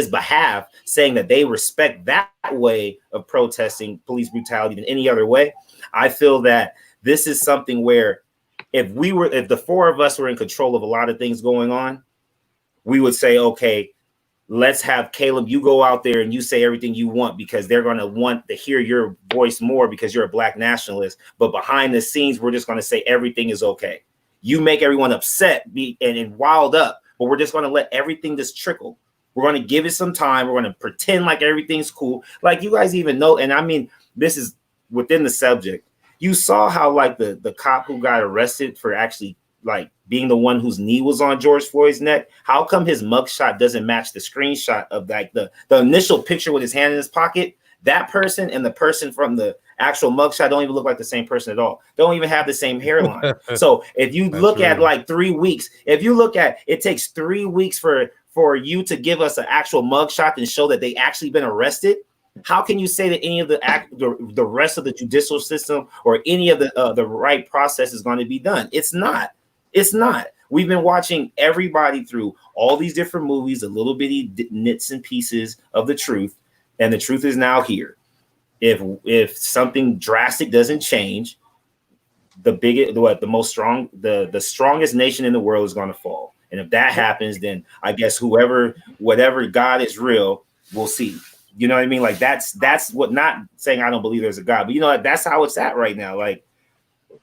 behalf saying that they respect that way of protesting police brutality than any other way. I feel that this is something where if the four of us were in control of a lot of things going on, we would say, okay, let's have Caleb, you go out there and you say everything you want because they're going to want to hear your voice more because you're a black nationalist. But behind the scenes, we're just going to say everything is okay. You make everyone upset and wild up, but we're just going to let everything just trickle. We're going to give it some time. We're going to pretend like everything's cool. Like you guys even know, and I mean, this is within the subject. You saw how like the cop who got arrested for actually like being the one whose knee was on George Floyd's neck. How come his mugshot doesn't match the screenshot of like the initial picture with his hand in his pocket? That person and the person from the actual mugshot don't even look like the same person at all. They don't even have the same hairline. So if you look at like 3 weeks, if you look at it takes 3 weeks for you to give us an actual mugshot and show that they actually been arrested. How can you say that any of the rest of the judicial system or any of the right process is going to be done? It's not. It's not. We've been watching everybody through all these different movies, the little bitty nits and pieces of the truth, and the truth is now here. If something drastic doesn't change, the strongest nation in the world is going to fall. And if that happens, then I guess whatever God is real, we'll see. You know what I mean? Like that's what, not saying I don't believe there's a God, but you know, that's how it's at right now. Like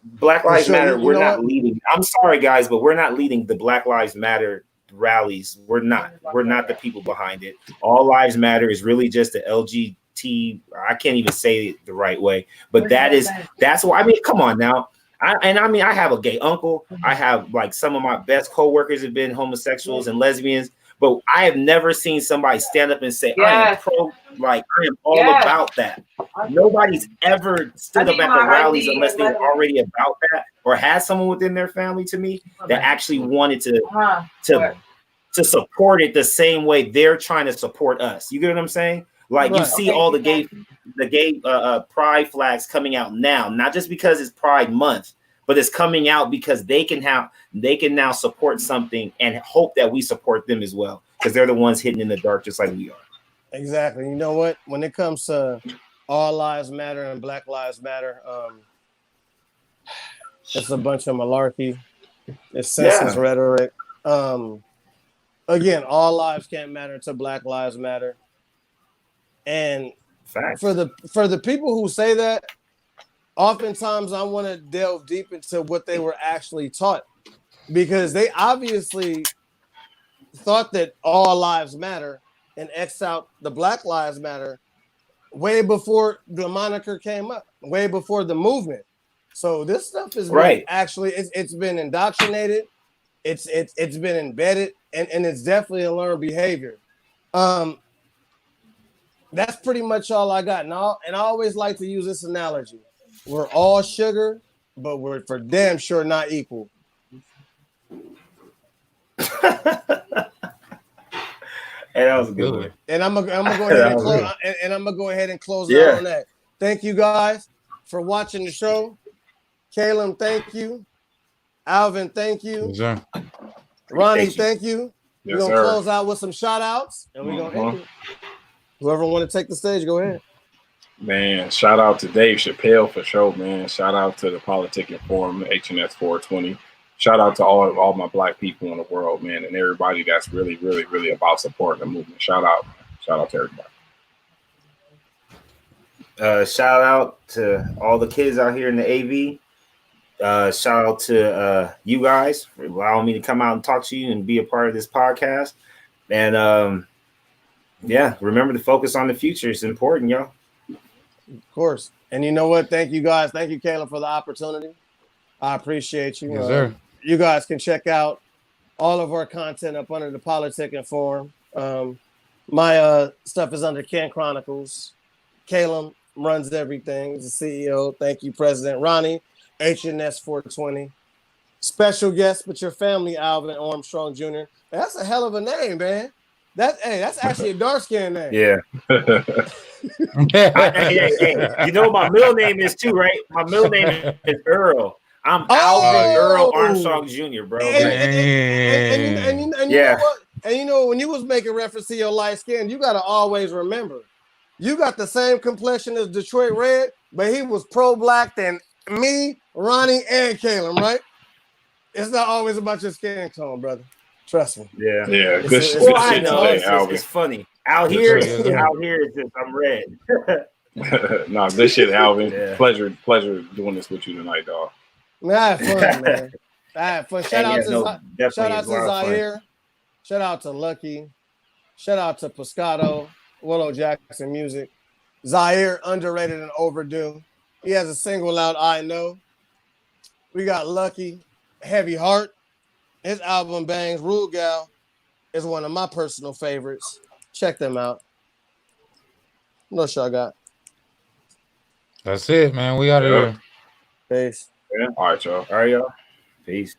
Black Lives Matter, we're not leading. I'm sorry, guys, but we're not leading the Black Lives Matter rallies. We're not the people behind it. All Lives Matter is really just the LGBT. I can't even say it the right way, but that's why. I mean, come on now. I have a gay uncle. I have like some of my best coworkers have been homosexuals and lesbians, but I have never seen somebody stand up and say, I am pro, like I am all about that. Nobody's ever stood up at the rallies unless they were already about that or had someone within their family, to me, that actually wanted to support it the same way they're trying to support us. You get what I'm saying? Like you see all the gay pride flags coming out now, not just because it's Pride Month, but it's coming out because they can now support something and hope that we support them as well, because they're the ones hidden in the dark just like we are. Exactly. You know what? When it comes to All Lives Matter and Black Lives Matter, it's a bunch of malarkey. It's senseless rhetoric. Again, all lives can't matter until Black Lives Matter. And for the people who say that, oftentimes I want to delve deep into what they were actually taught, because they obviously thought that all lives matter and X out the Black Lives Matter way before the moniker came up, way before the movement. So this stuff is actually it's been indoctrinated, it's been embedded, and it's definitely a learned behavior. That's pretty much all I got. And I always like to use this analogy. We're all sugar, but we're for damn sure not equal. Hey, that was a good one. And I'm gonna go ahead and close. And I'm gonna go ahead and close it out on that. Thank you guys for watching the show. Caleb, thank you. Alvin, thank you. Yes, sir. Ronnie, thank you. Yes, we're gonna sir. close out with some shout outs, and we're gonna end it. Whoever want to take the stage, go ahead. Man, shout out to Dave Chappelle for sure, man. Shout out to the Politicking Forum, HNS 420. Shout out to all my black people in the world, man, and everybody that's really, really, really about supporting the movement. Shout out to everybody. Shout out to all the kids out here in the AV. Shout out to you guys for allowing me to come out and talk to you and be a part of this podcast. And yeah, remember to focus on the future. It's important, y'all. Of course. And you know what? Thank you guys. Thank you, Caleb, for the opportunity. I appreciate you. Yes, sir. You guys can check out all of our content up under the Politicking Forum. My stuff is under Ken Chronicles. Caleb runs everything. He's the CEO. Thank you, President Ronnie. HNS 420. Special guest with your family, Alvin Armstrong Jr. That's a hell of a name, man. That's actually a dark skin name. Yeah. Hey, you know what my middle name is too, right? My middle name is Earl. I'm Alvin Earl Armstrong Jr., bro. And you know what? And you know, when you was making reference to your light skin, you got to always remember, you got the same complexion as Detroit Red, but he was pro-black than me, Ronnie, and Caleb, right? It's not always about your skin tone, brother. Trust me. Yeah. Yeah. Good shit today, Alvin. It's funny. Out here, it's just I'm red. Nah, good shit, Alvin. Yeah. Pleasure doing this with you tonight, dog. Man, I had fun, man. I had fun. Shout out to Zaire. Shout out to Lucky. Shout out to Pescado, Willow Jackson Music. Zaire, underrated and overdue. He has a single out, I Know. We got Lucky, Heavy Heart. His album bangs. Rule Gal is one of my personal favorites. Check them out. What else y'all got? That's it, man. We out of here. Peace. Yeah. All right, y'all. All right, y'all. Peace.